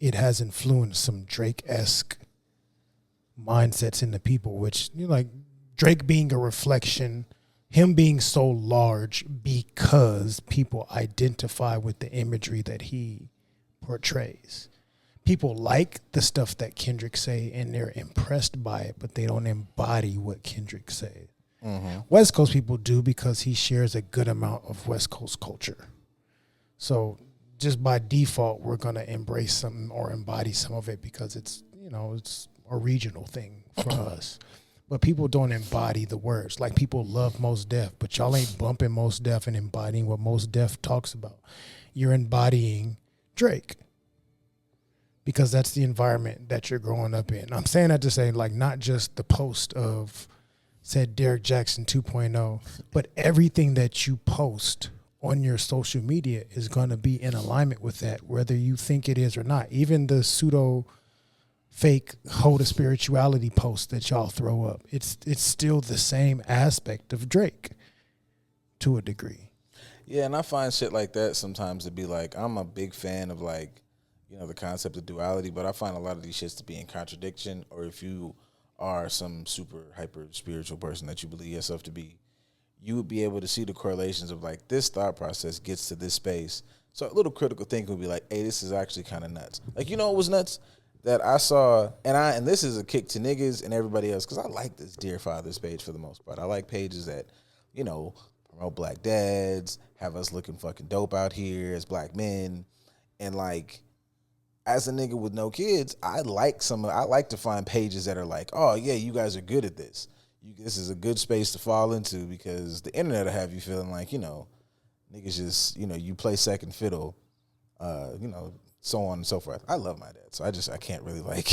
it has influenced some Drake-esque mindsets in the people, which, like Drake being a reflection, him being so large because people identify with the imagery that he portrays. People like the stuff that Kendrick say and they're impressed by it, but they don't embody what Kendrick said. West Coast people do because he shares a good amount of West Coast culture. So just by default, we're going to embrace something or embody some of it because it's, it's a regional thing for us. But people don't embody the words. Like, people love Mos Def, but y'all ain't bumping Mos Def and embodying what Mos Def talks about. You're embodying Drake, because that's the environment that you're growing up in. I'm saying that to say, like, not just the post of said Derek Jackson 2.0, but everything that you post on your social media is going to be in alignment with that, whether you think it is or not. Even the pseudo fake hold of spirituality post that y'all throw up, it's still the same aspect of Drake to a degree. Yeah, and I find shit like that sometimes to be like, I'm a big fan of like, the concept of duality, but I find a lot of these shits to be in contradiction. Or if you are some super hyper spiritual person that you believe yourself to be, you would be able to see the correlations of like, this thought process gets to this space. So a little critical thinking would be like, hey, this is actually kind of nuts. Like, what was nuts? that I saw, and this is a kick to niggas and everybody else, because I like this Dear Fathers page for the most part. I like pages that, promote black dads, have us looking fucking dope out here as black men, and like, as a nigga with no kids, I like to find pages that are like, oh yeah, you guys are good at this. This is a good space to fall into, because the internet will have you feeling like, niggas just, you play second fiddle, so on and so forth. I love my dad, so I can't really like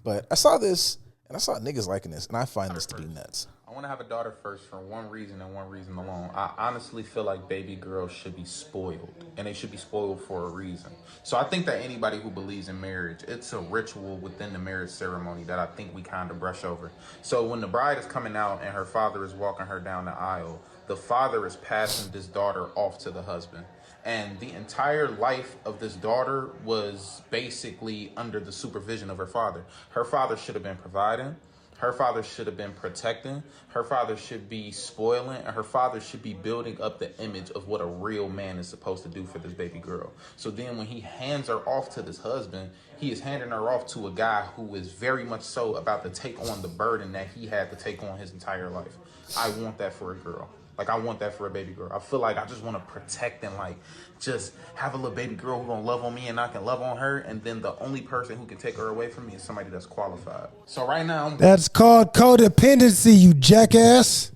but I saw this, and I saw niggas liking this, and I find this to be nuts. I want to have a daughter first for one reason and one reason alone. I honestly feel like baby girls should be spoiled, and they should be spoiled for a reason. So I think that anybody who believes in marriage, it's a ritual within the marriage ceremony that I think we kind of brush over. So when the bride is coming out and her father is walking her down the aisle, the father is passing this daughter off to the husband. And the entire life of this daughter was basically under the supervision of her father. Her father should have been providing. Her father should have been protecting. Her father should be spoiling. And her father should be building up the image of what a real man is supposed to do for this baby girl. So then when he hands her off to this husband, he is handing her off to a guy who is very much so about to take on the burden that he had to take on his entire life. I want that for a girl. Like, I want that for a baby girl. I feel like I just want to protect and, like, just have a little baby girl who's going to love on me and I can love on her. And then the only person who can take her away from me is somebody that's qualified. So right now... That's called codependency, you jackass.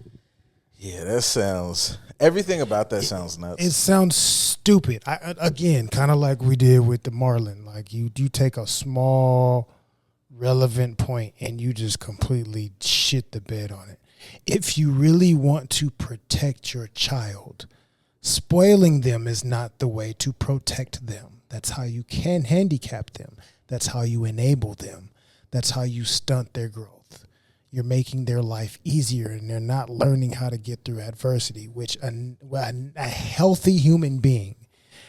Yeah, that sounds... Everything about that sounds nuts. It sounds stupid. Again, kind of like we did with the Marlin. Like, you take a small, relevant point and you just completely shit the bed on it. If you really want to protect your child, spoiling them is not the way to protect them. That's how you can handicap them. That's how you enable them. That's how you stunt their growth. You're making their life easier, and they're not learning how to get through adversity, which a healthy human being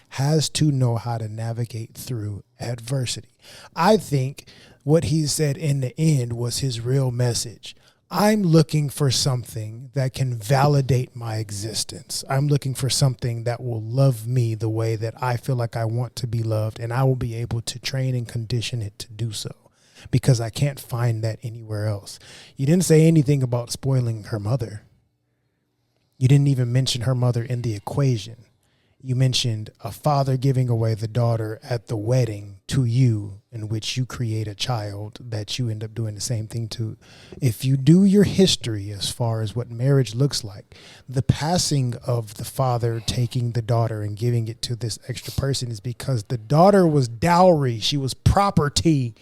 has to know how to navigate through adversity. I think what he said in the end was his real message. I'm looking for something that can validate my existence. I'm looking for something that will love me the way that I feel like I want to be loved, and I will be able to train and condition it to do so, because I can't find that anywhere else. You didn't say anything about spoiling her mother. You didn't even mention her mother in the equation. You mentioned a father giving away the daughter at the wedding to you, in which you create a child that you end up doing the same thing to. If you do your history as far as what marriage looks like, the passing of the father taking the daughter and giving it to this extra person is because the daughter was dowry. She was property.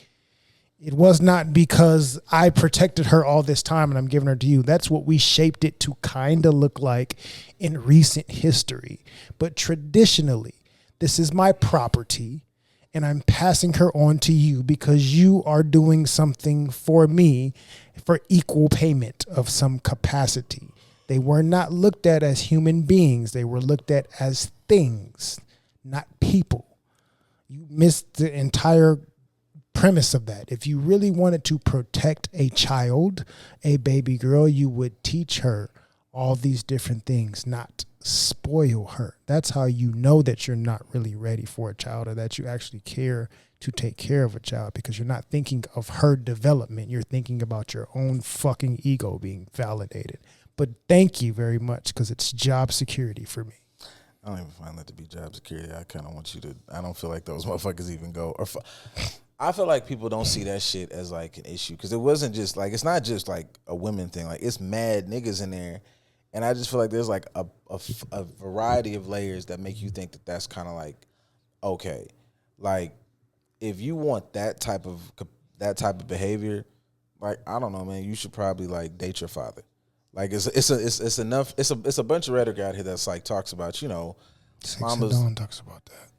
It was not because I protected her all this time and I'm giving her to you. That's what we shaped it to kind of look like in recent history. But traditionally, this is my property and I'm passing her on to you because you are doing something for me for equal payment of some capacity. They were not looked at as human beings. They were looked at as things, not people. You missed the entire premise of that. If you really wanted to protect a child, a baby girl, you would teach her all these different things, not spoil her. That's how you know that you're not really ready for a child, or that you actually care to take care of a child, because you're not thinking of her development. You're thinking about your own fucking ego being validated. But thank you very much, because it's job security for me. I don't even find that to be job security. I kind of want you to, I don't feel like those motherfuckers even go, I feel like people don't see that shit as like an issue, because it wasn't just like, it's not just like a women thing. Like, it's mad niggas in there, and I just feel like there's like a variety of layers that make you think that that's kind of like okay. Like, if you want that type of behavior, like, I don't know, man, you should probably like date your father. Like, it's enough. It's a bunch of rhetoric out here that's like talks about, you know, mama's. No one talks about that.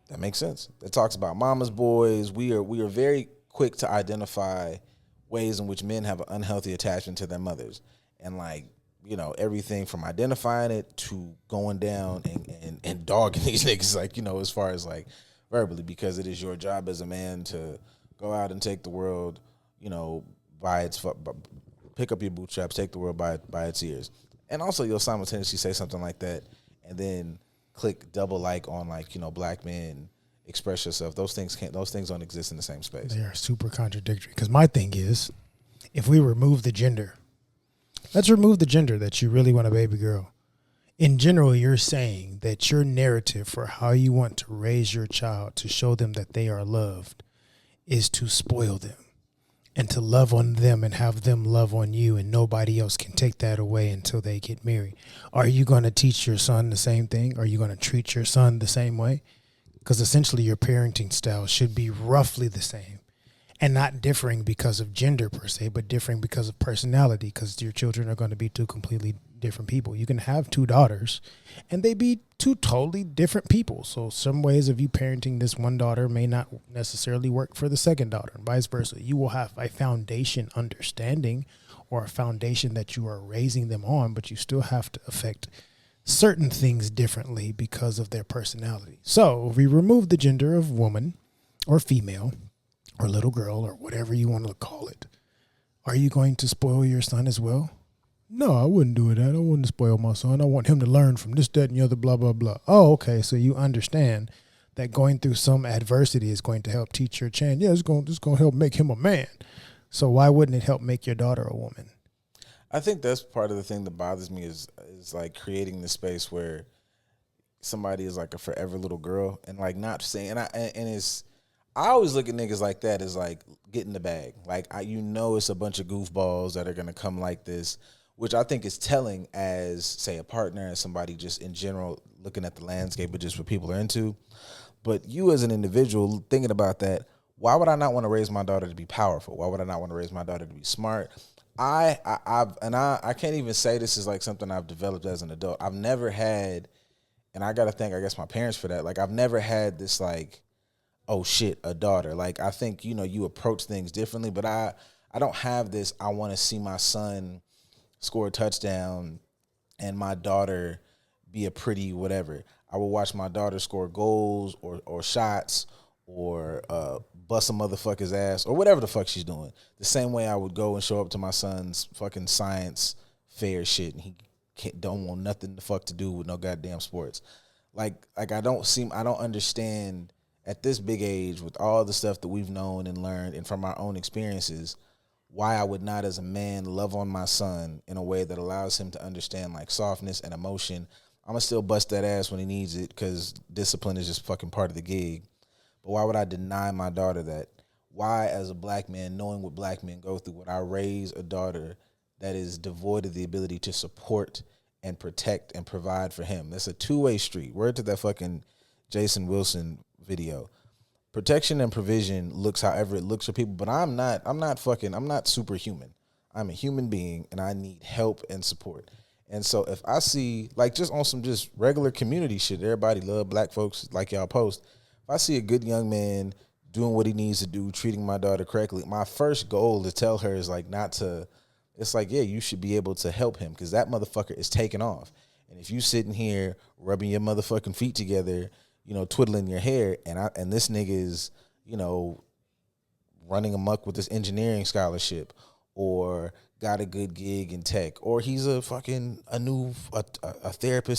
That makes sense. It talks about mama's boys. We are very quick to identify ways in which men have an unhealthy attachment to their mothers, and like, you know, everything from identifying it to going down and dogging these niggas, like, you know, as far as like verbally, because it is your job as a man to go out and take the world, you know, pick up your bootstraps, take the world by its ears. And also, you'll simultaneously say something like that and then click double like on, like, you know, black men express yourself. Those things don't exist in the same space. They are super contradictory. Because my thing is, if we remove the gender, let's remove the gender that you really want a baby girl. In general, you're saying that your narrative for how you want to raise your child to show them that they are loved is to spoil them and to love on them and have them love on you, and nobody else can take that away until they get married. Are you going to teach your son the same thing? Are you going to treat your son the same way? Because essentially your parenting style should be roughly the same and not differing because of gender per se, but differing because of personality, because your children are going to be two completely different people. You can have two daughters and they be two totally different people. So some ways of you parenting this one daughter may not necessarily work for the second daughter, and vice versa. You will have a foundation understanding or a foundation that you are raising them on, but you still have to affect certain things differently because of their personality. So if we remove the gender of woman or female or little girl or whatever you want to call it, are you going to spoil your son as well? No, I wouldn't do that. I wouldn't spoil my son. I want him to learn from this, that, and the other, blah, blah, blah. Oh, okay. So you understand that going through some adversity is going to help teach your child. Yeah, it's going to help make him a man. So why wouldn't it help make your daughter a woman? I think that's part of the thing that bothers me is like creating the space where somebody is like a forever little girl, and like not saying, I always look at niggas like that as like getting the bag. Like it's a bunch of goofballs that are gonna come like this, which I think is telling as, say, a partner and somebody just in general looking at the landscape, but just what people are into. But you as an individual thinking about that, why would I not want to raise my daughter to be powerful? Why would I not want to raise my daughter to be smart? I can't even say this is like something I've developed as an adult. I've never had, and I gotta thank, I guess, my parents for that. Like I've never had this like, oh shit, a daughter. Like I think, you approach things differently, but I don't have this, I want to see my son score a touchdown and my daughter be a pretty whatever. I will watch my daughter score goals or shots or bust a motherfucker's ass or whatever the fuck she's doing. The same way I would go and show up to my son's fucking science fair shit and he don't want nothing the fuck to do with no goddamn sports. Like I don't understand at this big age with all the stuff that we've known and learned and from our own experiences, why I would not as a man love on my son in a way that allows him to understand like softness and emotion. I'm going to still bust that ass when he needs it because discipline is just fucking part of the gig. But why would I deny my daughter that? Why, as a black man, knowing what black men go through, would I raise a daughter that is devoid of the ability to support and protect and provide for him? That's a two-way street. Word to that fucking Jason Wilson video. Protection and provision looks however it looks for people, but I'm not superhuman. I'm a human being and I need help and support. And so if I see, like just on some just regular community shit, everybody love black folks like y'all post. If I see a good young man doing what he needs to do, treating my daughter correctly, my first goal to tell her is like not to, it's like, yeah, you should be able to help him because that motherfucker is taking off. And if you sitting here rubbing your motherfucking feet together, twiddling your hair, and this nigga is, running amok with this engineering scholarship, or got a good gig in tech, or he's a therapist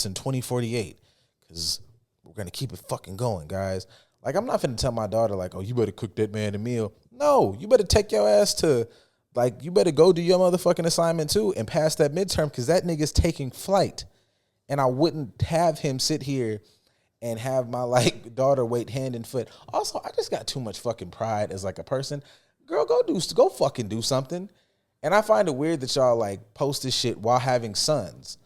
in 2048, because we're gonna keep it fucking going, guys. Like I'm not finna tell my daughter like, oh, you better cook that man a meal. No, you better take your ass to, like, you better go do your motherfucking assignment too and pass that midterm because that nigga's taking flight, and I wouldn't have him sit here and have my like daughter wait hand and foot. Also, I just got too much fucking pride as like a person. Girl, go fucking do something. And I find it weird that y'all like post this shit while having sons.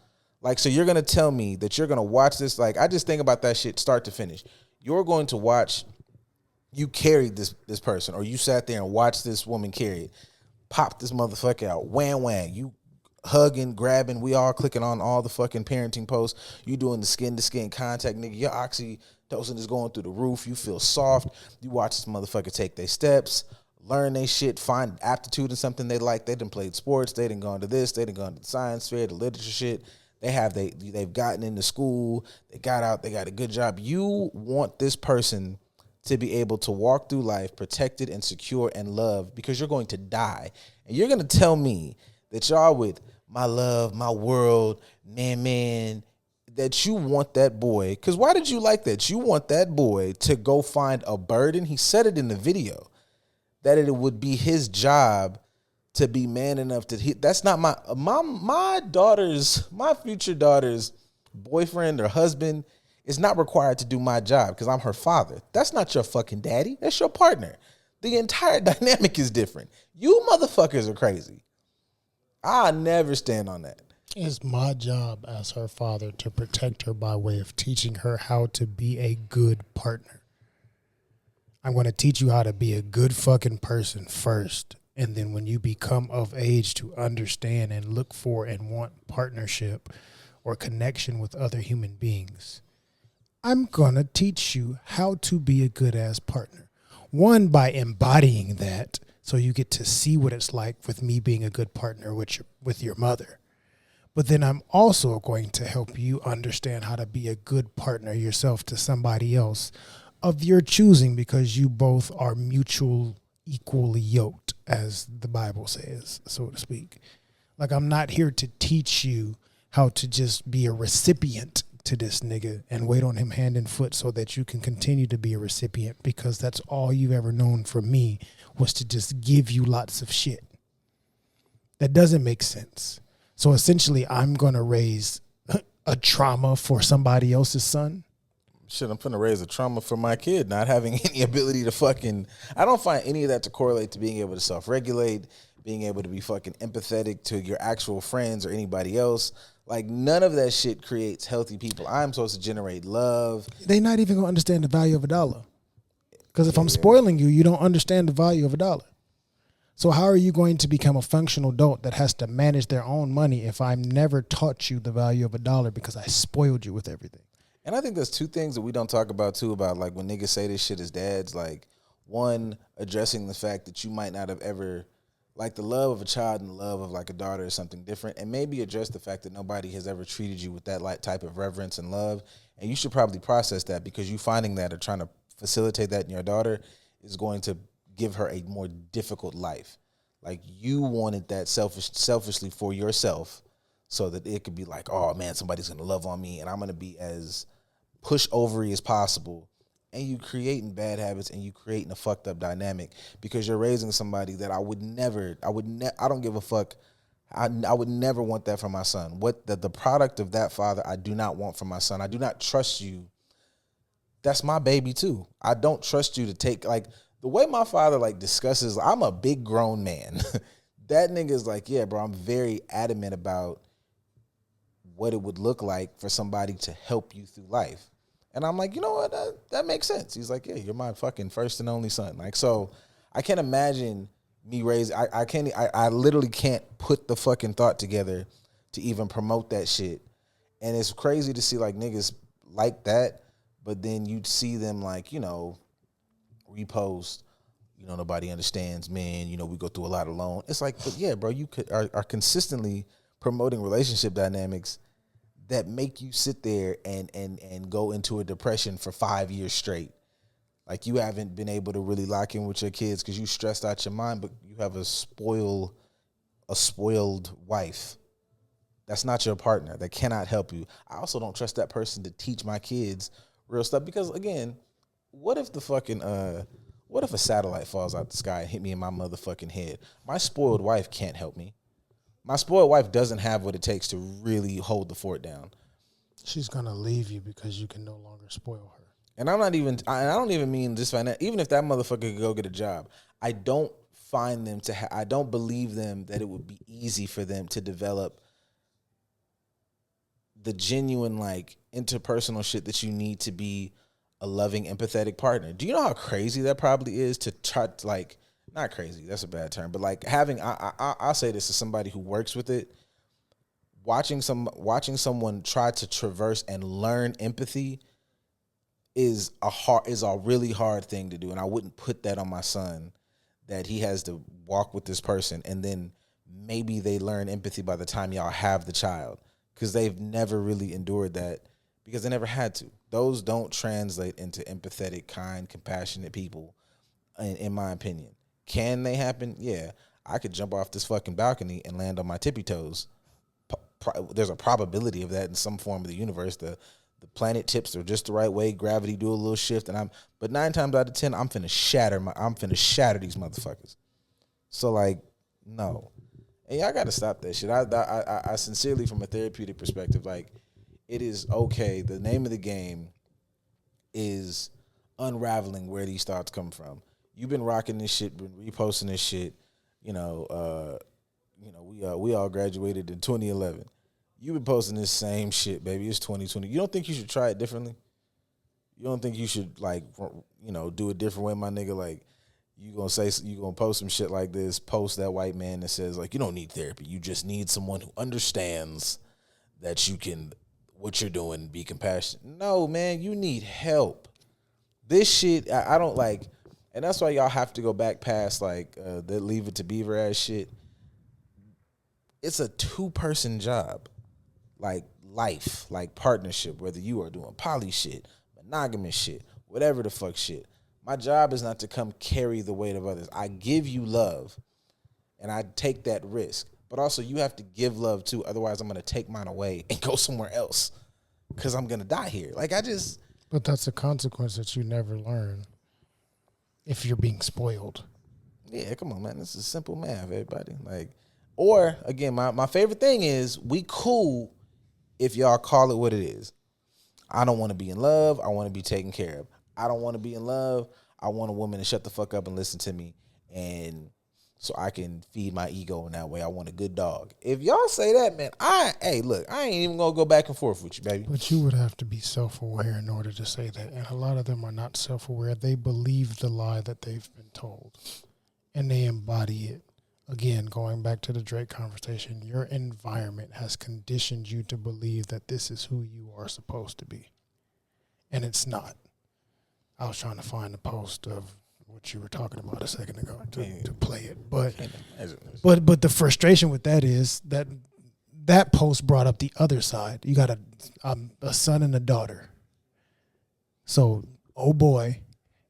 Like, so you're gonna tell me that you're gonna watch this? Like, I just think about that shit start to finish. You're going to watch, you carried this person, or you sat there and watched this woman carry it, pop this motherfucker out, wham wham, you hugging, grabbing, we all clicking on all the fucking parenting posts. You doing the skin-to-skin contact, nigga. Your oxytocin is going through the roof. You feel soft. You watch this motherfucker take their steps, learn their shit, find aptitude in something they like. They done played sports. They done gone to this. They done gone to the science fair, the literature shit. They've gotten into school. They got out. They got a good job. You want this person to be able to walk through life protected and secure and loved because you're going to die. And you're going to tell me that y'all with my love, my world, man, that you want that boy, because why did you like that? You want that boy to go find a burden. He said it in the video that it would be his job to be man enough to. That's not my daughter's, my future daughter's boyfriend or husband is not required to do my job because I'm her father. That's not your fucking daddy. That's your partner. The entire dynamic is different. You motherfuckers are crazy. I never stand on that. It's my job as her father to protect her by way of teaching her how to be a good partner. I'm going to teach you how to be a good fucking person first. And then when you become of age to understand and look for and want partnership or connection with other human beings, I'm going to teach you how to be a good ass partner. One, by embodying that, so you get to see what it's like with me being a good partner with your mother. But then I'm also going to help you understand how to be a good partner yourself to somebody else of your choosing, because you both are equally yoked, as the Bible says, so to speak. Like, I'm not here to teach you how to just be a recipient to this nigga and wait on him hand and foot so that you can continue to be a recipient, because that's all you've ever known from me, was to just give you lots of shit. That doesn't make sense. So essentially, I'm going to raise a trauma for somebody else's son. Shit, I'm finna raise a trauma for my kid not having any ability to fucking. I don't find any of that to correlate to being able to self-regulate, being able to be fucking empathetic to your actual friends or anybody else. Like, none of that shit creates healthy people. I'm supposed to generate love. They're not even going to understand the value of $1. Because if I'm spoiling you, you don't understand the value of $1. So how are you going to become a functional adult that has to manage their own money if I've never taught you the value of $1 because I spoiled you with everything? And I think there's two things that we don't talk about, too, about, like, when niggas say this shit as dads. Like, one, addressing the fact that you might not have ever, like, the love of a child and the love of, like, a daughter is something different. And maybe address the fact that nobody has ever treated you with that like type of reverence and love. And you should probably process that, because you finding that or trying to facilitate that in your daughter is going to give her a more difficult life. Like, you wanted that selfishly for yourself so that it could be like, oh, man, somebody's going to love on me and I'm going to be as pushovery as possible, and you creating bad habits and you creating a fucked up dynamic because you're raising somebody that I don't give a fuck. I would never want that for my son. What the product of that father I do not want for my son. I do not trust you. That's my baby too. I don't trust you to take, like, the way my father like discusses, I'm a big grown man. That nigga's like, yeah, bro, I'm very adamant about what it would look like for somebody to help you through life. And I'm like, you know what? That makes sense. He's like, yeah, you're my fucking first and only son. Like, so I can't imagine me raising, I literally can't put the fucking thought together to even promote that shit. And it's crazy to see like niggas like that, but then you'd see them like, you know, repost, you know, nobody understands, man, you know, we go through a lot alone. It's like, but yeah, bro, you are consistently promoting relationship dynamics that make you sit there and go into a depression for 5 years straight. Like, you haven't been able to really lock in with your kids because you stressed out your mind, but you have a spoiled wife. That's not your partner. That cannot help you. I also don't trust that person to teach my kids real stuff because, again, what if a satellite falls out the sky and hit me in my motherfucking head? My spoiled wife can't help me. My spoiled wife doesn't have what it takes to really hold the fort down. She's going to leave you because you can no longer spoil her. And I don't even mean just find that. Even if that motherfucker could go get a job, I don't find them to I don't believe them that it would be easy for them to develop the genuine, like, interpersonal shit that you need to be a loving, empathetic partner. Do you know how crazy that probably is to try to, like, not crazy, that's a bad term, but like having, I'll say this to somebody who works with it, watching someone try to traverse and learn empathy is a really hard thing to do. And I wouldn't put that on my son, that he has to walk with this person and then maybe they learn empathy by the time y'all have the child, because they've never really endured that because they never had to. Those don't translate into empathetic, kind, compassionate people, in my opinion. Can they happen? Yeah. I could jump off this fucking balcony and land on my tippy toes. there's a probability of that in some form of the universe. The planet tips are just the right way, gravity do a little shift, but 9 times out of 10, I'm finna shatter these motherfuckers. So like, no, and y'all got to stop that shit. I sincerely, from a therapeutic perspective, like, it is okay. The name of the game is unraveling where these thoughts come from. You've been rocking this shit, been reposting this shit. We all graduated in 2011. You've been posting this same shit, baby. It's 2020. You don't think you should try it differently? You don't think you should, like, do it different way, my nigga? Like, you gonna post some shit like this, post that white man that says, like, you don't need therapy. You just need someone who understands that you can, what you're doing, be compassionate. No, man, you need help. This shit, I don't like, and that's why y'all have to go back past, like, the Leave It to Beaver ass shit. It's a 2-person job. Like life, like partnership, whether you are doing poly shit, monogamous shit, whatever the fuck shit. My job is not to come carry the weight of others. I give you love, and I take that risk. But also, you have to give love too. Otherwise, I'm going to take mine away and go somewhere else because I'm going to die here. Like, But that's a consequence that you never learn if you're being spoiled. Yeah, come on, man. This is simple math, everybody. Like, or, again, my favorite thing is we cool if y'all call it what it is. I don't want to be in love. I want to be taken care of. I don't want to be in love. I want a woman to shut the fuck up and listen to me, and so I can feed my ego in that way. I want a good dog. If y'all say that, man, I ain't even going to go back and forth with you, baby. But you would have to be self-aware in order to say that, and a lot of them are not self-aware. They believe the lie that they've been told, and they embody it. Again, going back to the Drake conversation, your environment has conditioned you to believe that this is who you are supposed to be. And it's not. I was trying to find the post of what you were talking about a second ago to play it. But the frustration with that is that post brought up the other side. You got a son and a daughter. So, oh boy,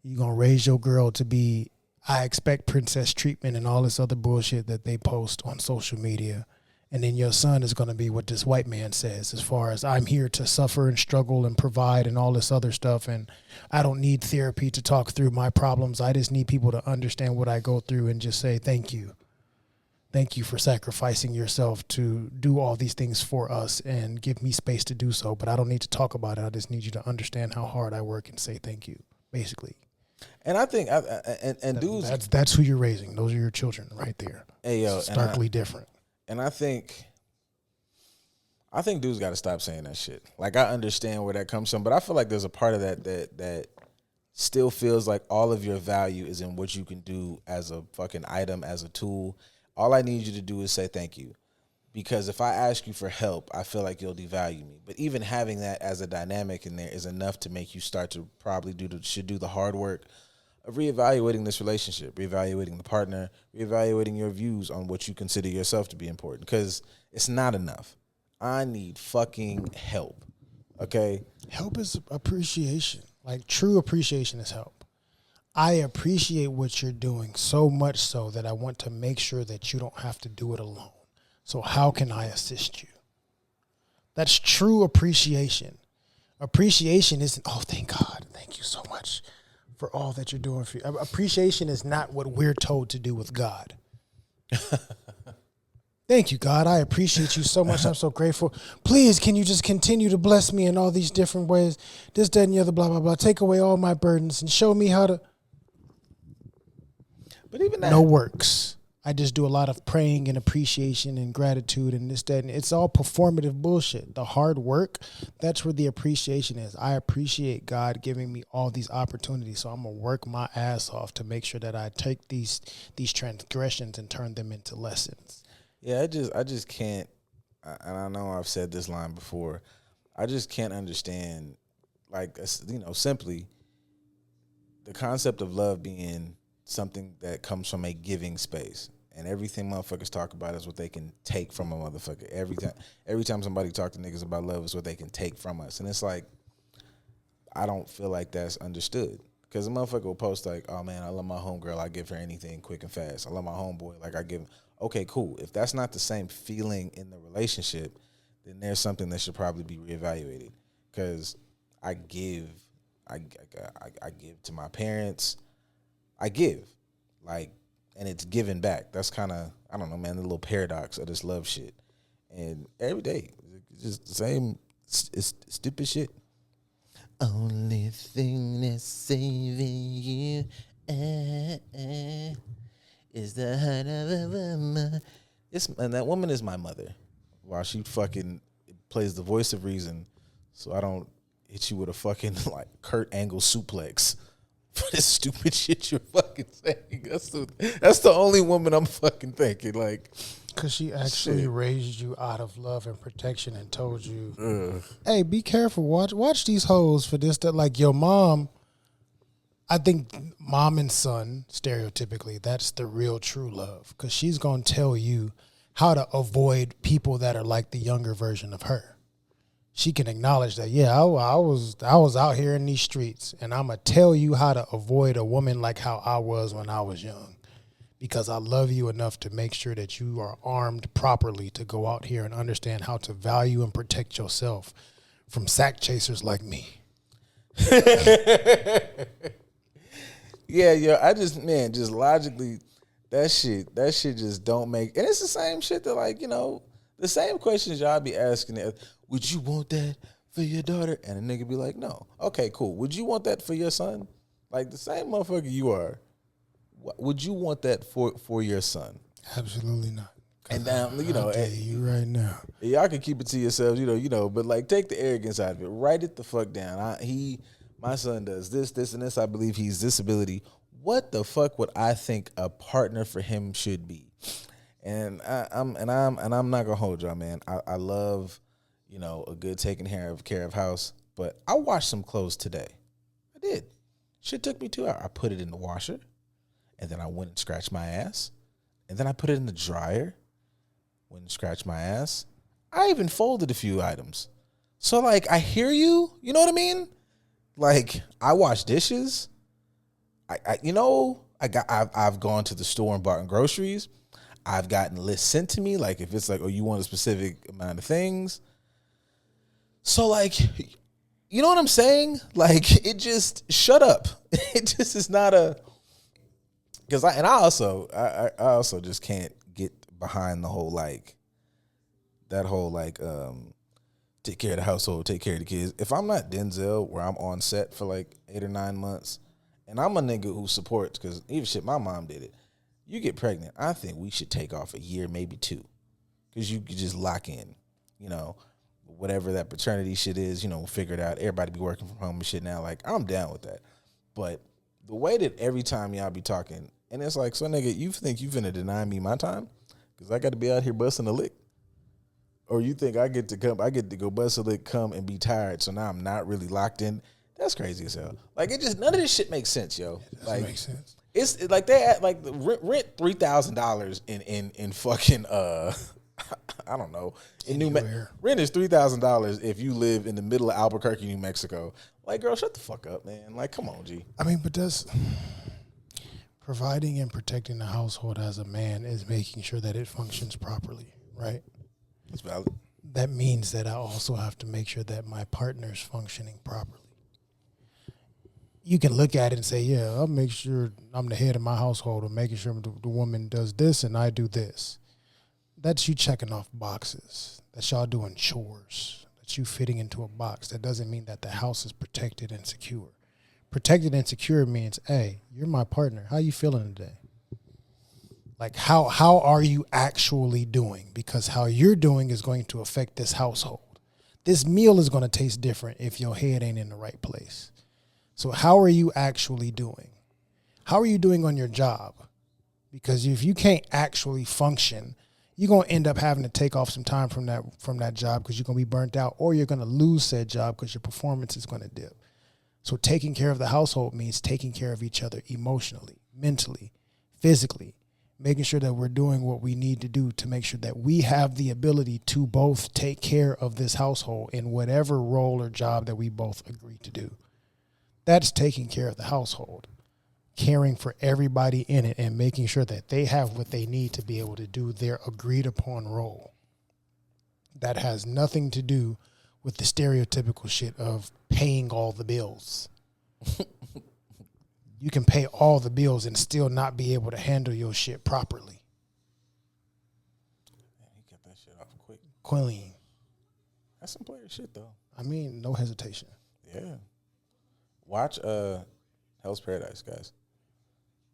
you're going to raise your girl to be, I expect princess treatment and all this other bullshit that they post on social media. And then your son is going to be what this white man says, as far as I'm here to suffer and struggle and provide and all this other stuff. And I don't need therapy to talk through my problems. I just need people to understand what I go through and just say, thank you. Thank you for sacrificing yourself to do all these things for us and give me space to do so. But I don't need to talk about it. I just need you to understand how hard I work and say thank you, basically. And I think, dudes, that's who you're raising. Those are your children right there. Hey, yo, starkly different. And I think dudes got to stop saying that shit. Like, I understand where that comes from, but I feel like there's a part of that still feels like all of your value is in what you can do as a fucking item, as a tool. All I need you to do is say thank you. Because if I ask you for help, I feel like you'll devalue me. But even having that as a dynamic in there is enough to make you start to probably do the hard work of reevaluating this relationship, reevaluating the partner, reevaluating your views on what you consider yourself to be important. Because it's not enough. I need fucking help. Okay? Help is appreciation. Like, true appreciation is help. I appreciate what you're doing so much so that I want to make sure that you don't have to do it alone. So how can I assist you? That's true appreciation. Appreciation isn't, oh, thank God. Thank you so much for all that you're doing for you. Appreciation is not what we're told to do with God. Thank you, God. I appreciate you so much. I'm so grateful. Please, can you just continue to bless me in all these different ways? This, that, and the other, blah, blah, blah. Take away all my burdens and show me how to. But even that. No works. I just do a lot of praying and appreciation and gratitude and this, that, and it's all performative bullshit. The hard work, that's where the appreciation is. I appreciate God giving me all these opportunities, so I'm going to work my ass off to make sure that I take these transgressions and turn them into lessons. Yeah, I just can't, and I know I've said this line before, I just can't understand, like, simply the concept of love being something that comes from a giving space. And everything motherfuckers talk about is what they can take from a motherfucker. Every time somebody talk to niggas about love is what they can take from us. And it's like, I don't feel like that's understood. Because a motherfucker will post like, oh man, I love my homegirl, I give her anything quick and fast. I love my homeboy, like I give him. Okay, cool. If that's not the same feeling in the relationship, then there's something that should probably be reevaluated. Because I give to my parents. I give, like, and it's giving back. That's kind of, I don't know, man, the little paradox of this love shit. And every day, it's just the same, it's stupid shit. Only thing that's saving you is the heart of a woman. And that woman is my mother. While she fucking plays the voice of reason, so I don't hit you with a fucking like Kurt Angle suplex for this stupid shit you're fucking saying. That's the only woman I'm fucking thinking. Like, because she actually raised you out of love and protection and told you, hey, be careful. Watch these hoes for this, that. Like your mom, I think mom and son, stereotypically, that's the real true love. Because she's going to tell you how to avoid people that are like the younger version of her. She can acknowledge that, yeah, I was out here in these streets, and I'm going to tell you how to avoid a woman like how I was when I was young, because I love you enough to make sure that you are armed properly to go out here and understand how to value and protect yourself from sack chasers like me. Yeah, I just logically, that shit just don't make, and it's the same shit that, like, you know, the same questions y'all be asking. Would you want that for your daughter? And a nigga be like, no. Okay, cool. Would you want that for your son? Like, the same motherfucker you are. Would you want that for your son? Absolutely not. And now, you know, you right now. Y'all can keep it to yourselves, you know, but like, take the arrogance out of it. Write it the fuck down. My son does this, and this. I believe he's this ability. What the fuck would I think a partner for him should be? And I'm not gonna hold y'all, man. I love, you know, a good taking care of house. But I washed some clothes today. I did. Shit took me 2 hours. I put it in the washer, and then I went and scratched my ass, and then I put it in the dryer, went and scratched my ass. I even folded a few items. So like, I hear you. You know what I mean? Like, I wash dishes. I've gone to the store and bought groceries. I've gotten lists sent to me, like if it's like, oh, you want a specific amount of things. So like, you know what I'm saying? Like, it just, shut up. It just is not a, because I also just can't get behind the whole like, that whole like, take care of the household, take care of the kids. If I'm not Denzel, where I'm on set for like 8 or 9 months, and I'm a nigga who supports, because even shit, my mom did it. You get pregnant, I think we should take off a year, maybe 2, because you could just lock in, you know, whatever that paternity shit is, you know, figure it out. Everybody be working from home and shit now. Like, I'm down with that. But the way that every time y'all be talking, and it's like, so nigga, you think you finna deny me my time? Because I got to be out here busting a lick. Or you think I get to go bust a lick, come and be tired, so now I'm not really locked in? That's crazy as hell. Like, it just, none of this shit makes sense, yo. It doesn't like, make sense. It's like they at like the rent $3,000 in fucking I don't know, in rent is $3,000 if you live in the middle of Albuquerque, New Mexico. Like, girl, shut the fuck up, man. Like, come on, G. I mean, but does providing and protecting the household as a man is making sure that it functions properly, right? That's valid. That means that I also have to make sure that my partner's functioning properly. You can look at it and say, yeah, I'll make sure I'm the head of my household, or making sure the woman does this and I do this. That's you checking off boxes. That's y'all doing chores. That's you fitting into a box. That doesn't mean that the house is protected and secure. Protected and secure means, hey, you're my partner. How you feeling today? Like, how are you actually doing? Because how you're doing is going to affect this household. This meal is going to taste different if your head ain't in the right place. So how are you actually doing? How are you doing on your job? Because if you can't actually function, you're going to end up having to take off some time from that job, because you're going to be burnt out, or you're going to lose said job because your performance is going to dip. So taking care of the household means taking care of each other emotionally, mentally, physically, making sure that we're doing what we need to do to make sure that we have the ability to both take care of this household in whatever role or job that we both agree to do. That's taking care of the household, caring for everybody in it, and making sure that they have what they need to be able to do their agreed upon role. that has nothing to do with the stereotypical shit of paying all the bills. You can pay all the bills and still not be able to handle your shit properly. Man, he got that shit off quick. Clean. That's some player shit though. I mean, no hesitation. Yeah. Watch Hell's Paradise, guys.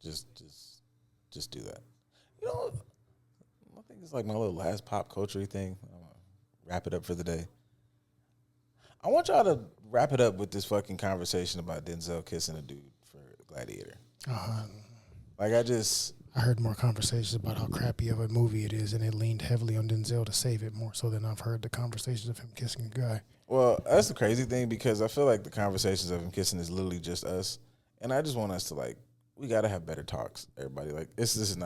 Just do that. You know, I think it's like my little last pop culture thing. I'm gonna wrap it up for the day. I want y'all to wrap it up with this fucking conversation about Denzel kissing a dude for Gladiator. Like I heard more conversations about how crappy of a movie it is, and it leaned heavily on Denzel to save it more so than I've heard the conversations of him kissing a guy. Well, that's the crazy thing because I feel like the conversations of him kissing is literally just us, and I just want us to like, we gotta have better talks, everybody. Like this is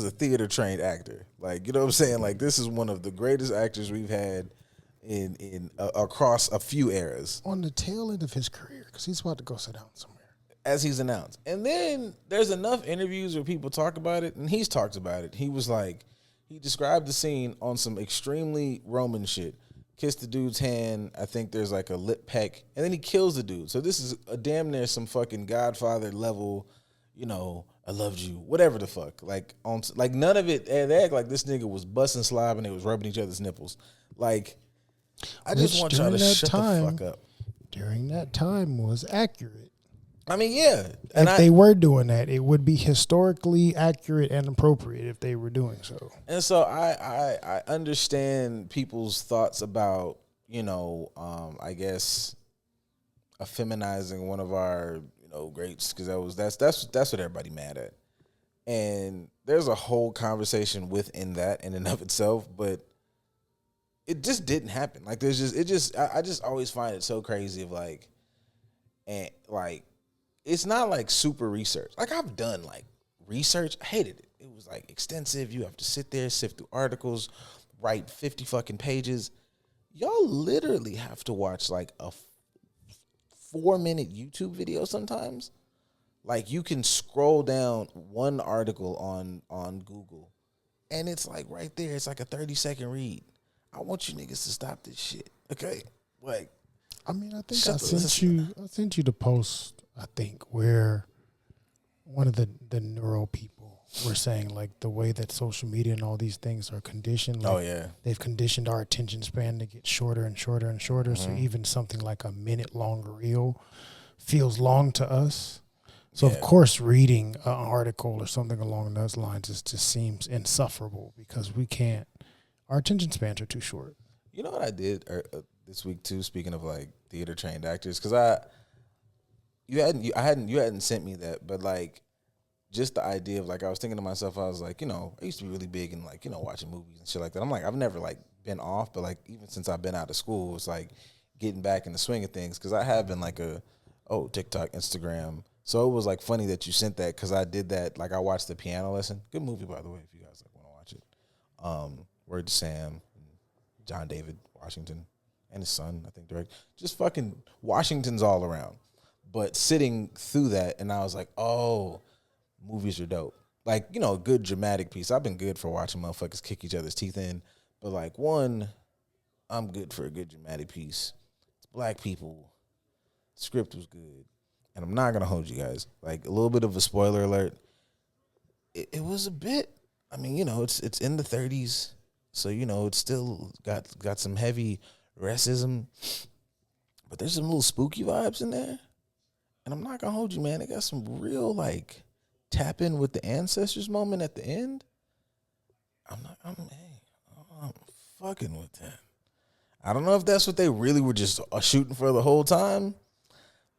a theater trained actor. Like, you know what I'm saying? Like this is one of the greatest actors we've had in across a few eras. On the tail end of his career, because he's about to go sit down somewhere. As he's announced. And then there's enough interviews where people talk about it, and he's talked about it. He was like, he described the scene on some extremely Roman shit. Kissed the dude's hand. I think there's like a lip peck, and then he kills the dude. So this is a damn near some fucking Godfather level, you know, I loved you, whatever the fuck. Like on, like none of it. They act like this nigga was busting slob and they was rubbing each other's nipples. Like, I just want y'all to shut the fuck up. During that time was accurate. I mean, yeah. If they were doing that, it would be historically accurate and appropriate if they were doing so. And so I understand people's thoughts about, you know, I guess effeminizing one of our, you know, greats, because that's what everybody mad at. And there's a whole conversation within that in and of itself, but it just didn't happen. Like I just always find it so crazy of like, and like, it's not like super research. Like I've done like research. I hated it. It was like extensive. You have to sit there, sift through articles, write 50 fucking pages. Y'all literally have to watch like a 4-minute YouTube video sometimes. Like you can scroll down one article on Google and it's like right there. It's like a 30-second read. I want you niggas to stop this shit. Okay? Like, I mean, I think I sent you the post, I think, where one of the neuro people were saying like the way that social media and all these things are conditioned. Like, they've conditioned our attention span to get shorter and shorter and shorter. Mm-hmm. So even something like a minute long reel feels long to us. So of course, reading an article or something along those lines just seems insufferable because we can't. Our attention spans are too short. You know what I did this week too? Speaking of like theater trained actors, because you hadn't sent me that, but like just the idea of like I was thinking to myself, I was like, you know, I used to be really big in like, you know, watching movies and shit like that. I'm like, I've never like been off, but like even since I've been out of school, it's like getting back in the swing of things because I have been like TikTok, Instagram. So it was like funny that you sent that because I did that. Like I watched The Piano Lesson. Good movie, by the way, if you guys like want to watch it. Word to Sam, John David Washington, and his son, I think, direct. Just fucking Washington's all around. But sitting through that, and I was like, oh, movies are dope. Like, you know, a good dramatic piece. I've been good for watching motherfuckers kick each other's teeth in. But like, one, I'm good for a good dramatic piece. It's black people. The script was good. And I'm not going to hold you guys. Like, a little bit of a spoiler alert. It was a bit, I mean, you know, it's in the 30s. So, you know, it's still got some heavy racism. But there's some little spooky vibes in there. And I'm not going to hold you, man. It got some real, like, tap in with the ancestors moment at the end. I'm fucking with that. I don't know if that's what they really were just shooting for the whole time.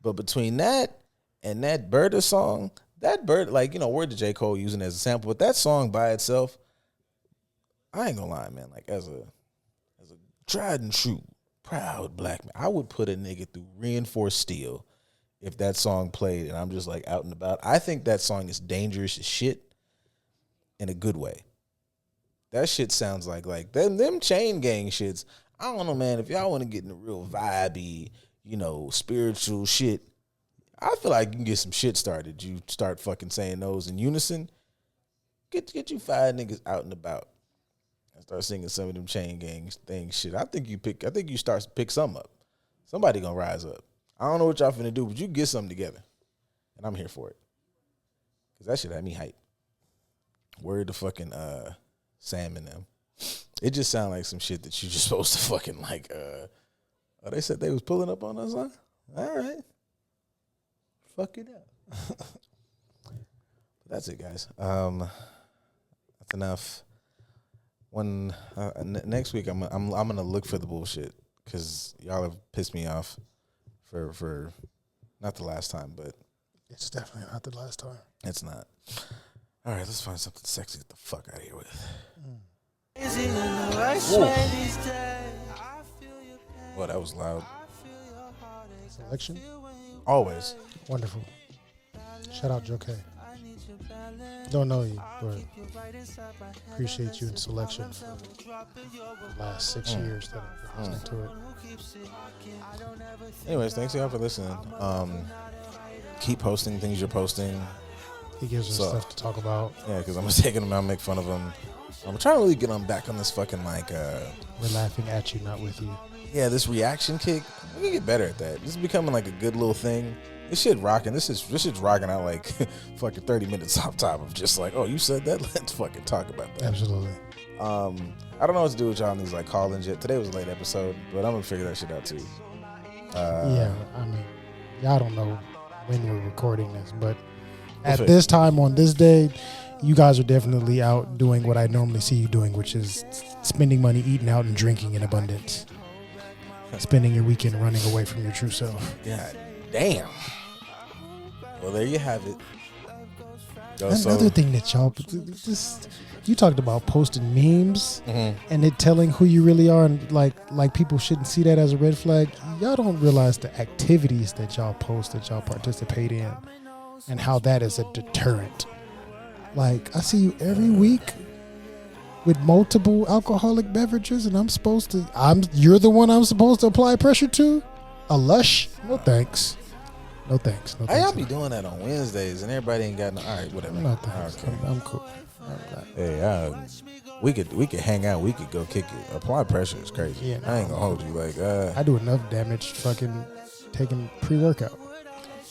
But between that and that Birda song, that Bird, like, you know, word to J. Cole using it as a sample, but that song by itself, I ain't gonna lie, man. Like, as a tried and true, proud black man, I would put a nigga through reinforced steel if that song played and I'm just like out and about. I think that song is dangerous as shit in a good way. That shit sounds like them chain gang shits. I don't know, man. If y'all want to get in the real vibey, you know, spiritual shit, I feel like you can get some shit started. You start fucking saying those in unison. Get you 5 niggas out and about. and start singing some of them chain gang things. Shit, I think you start to pick some up. Somebody gonna rise up. I don't know what y'all finna do, but you get something together, and I'm here for it. Cause that shit had me hype. Word to fucking Sam and them. It just sounded like some shit that you just supposed to fucking like. Oh, they said they was pulling up on us, huh? All right, fuck it up. That's it, guys. That's enough. When next week, I'm gonna look for the bullshit because y'all have pissed me off for not the last time, but It's definitely not the last time. it's not. All right, let's find something sexy to get the fuck out of here with. Is it in the right way these days? Well, that was loud. Selection? Always. Wonderful. Shout out Joe K. Don't know you, but appreciate you in selection for the last 6 years that I've been listening to it. Anyways, thanks y'all for listening. Keep posting things you're posting. He gives us stuff to talk about. Yeah, because I'm taking them out, make fun of them. I'm trying to really get them back on this fucking like. We're laughing at you, not with you. Yeah, this reaction kick. We can get better at that. This is becoming like a good little thing. This shit rocking. This shit's rocking out like fucking 30 minutes off top of just like, oh, you said that? Let's fucking talk about that. Absolutely. I don't know what to do with y'all on these like call-in shit. Today was a late episode, but I'm gonna figure that shit out too. Yeah, I mean, y'all don't know when we're recording this, but at fit. this time on this day, you guys are definitely out doing what I normally see you doing, which is spending money, eating out, and drinking in abundance. Spending your weekend running away from your true self. God damn. Well, there you have it. Another thing that y'all, you talked about posting memes and it telling who you really are, and like people shouldn't see that as a red flag. Y'all don't realize the activities that y'all post, that y'all participate in, and how that is a deterrent. Like, I see you every week with multiple alcoholic beverages, and you're the one I'm supposed to apply pressure to? A Lush? No thanks. No thanks. No How thanks. y'all be doing that on Wednesdays and everybody ain't got no. All right, whatever. No thanks. Okay. I'm cool. Hey, we could hang out. We could go kick it. Apply pressure is crazy. Yeah, I ain't gonna hold you. Like, I do enough damage fucking taking pre-workout.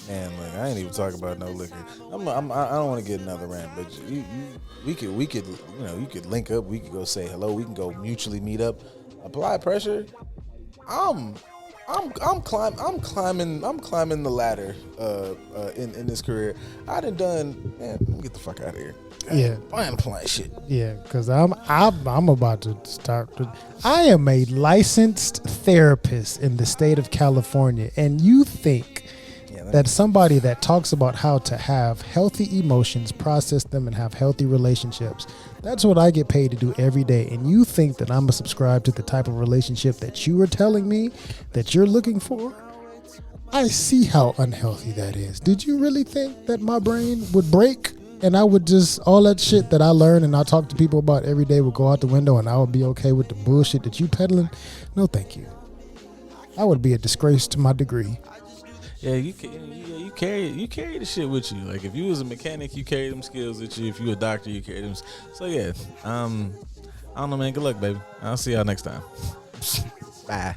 man, like I ain't even talking about no liquor. I don't want to get another rant, but we could, you could link up. We could go say hello. We can go mutually meet up. Apply pressure. I'm climbing the ladder in this career. I done man, let me get the fuck out of here. Yeah. I ain't applying shit. Yeah, because I'm about to start. I am a licensed therapist in the state of California, and you think that somebody that talks about how to have healthy emotions, process them, and have healthy relationships, that's what I get paid to do every day. And you think that I'm going to subscribe to the type of relationship that you are telling me that you're looking for? I see how unhealthy that is. Did you really think that my brain would break and I would just, all that shit that I learn and I talk to people about every day would go out the window and I would be okay with the bullshit that you peddling? No, thank you. I would be a disgrace to my degree. Yeah, you carry the shit with you. Like if you was a mechanic, you carry them skills with you. If you a doctor, you carry them. So yeah, I don't know, man. Good luck, baby. I'll see y'all next time. Bye.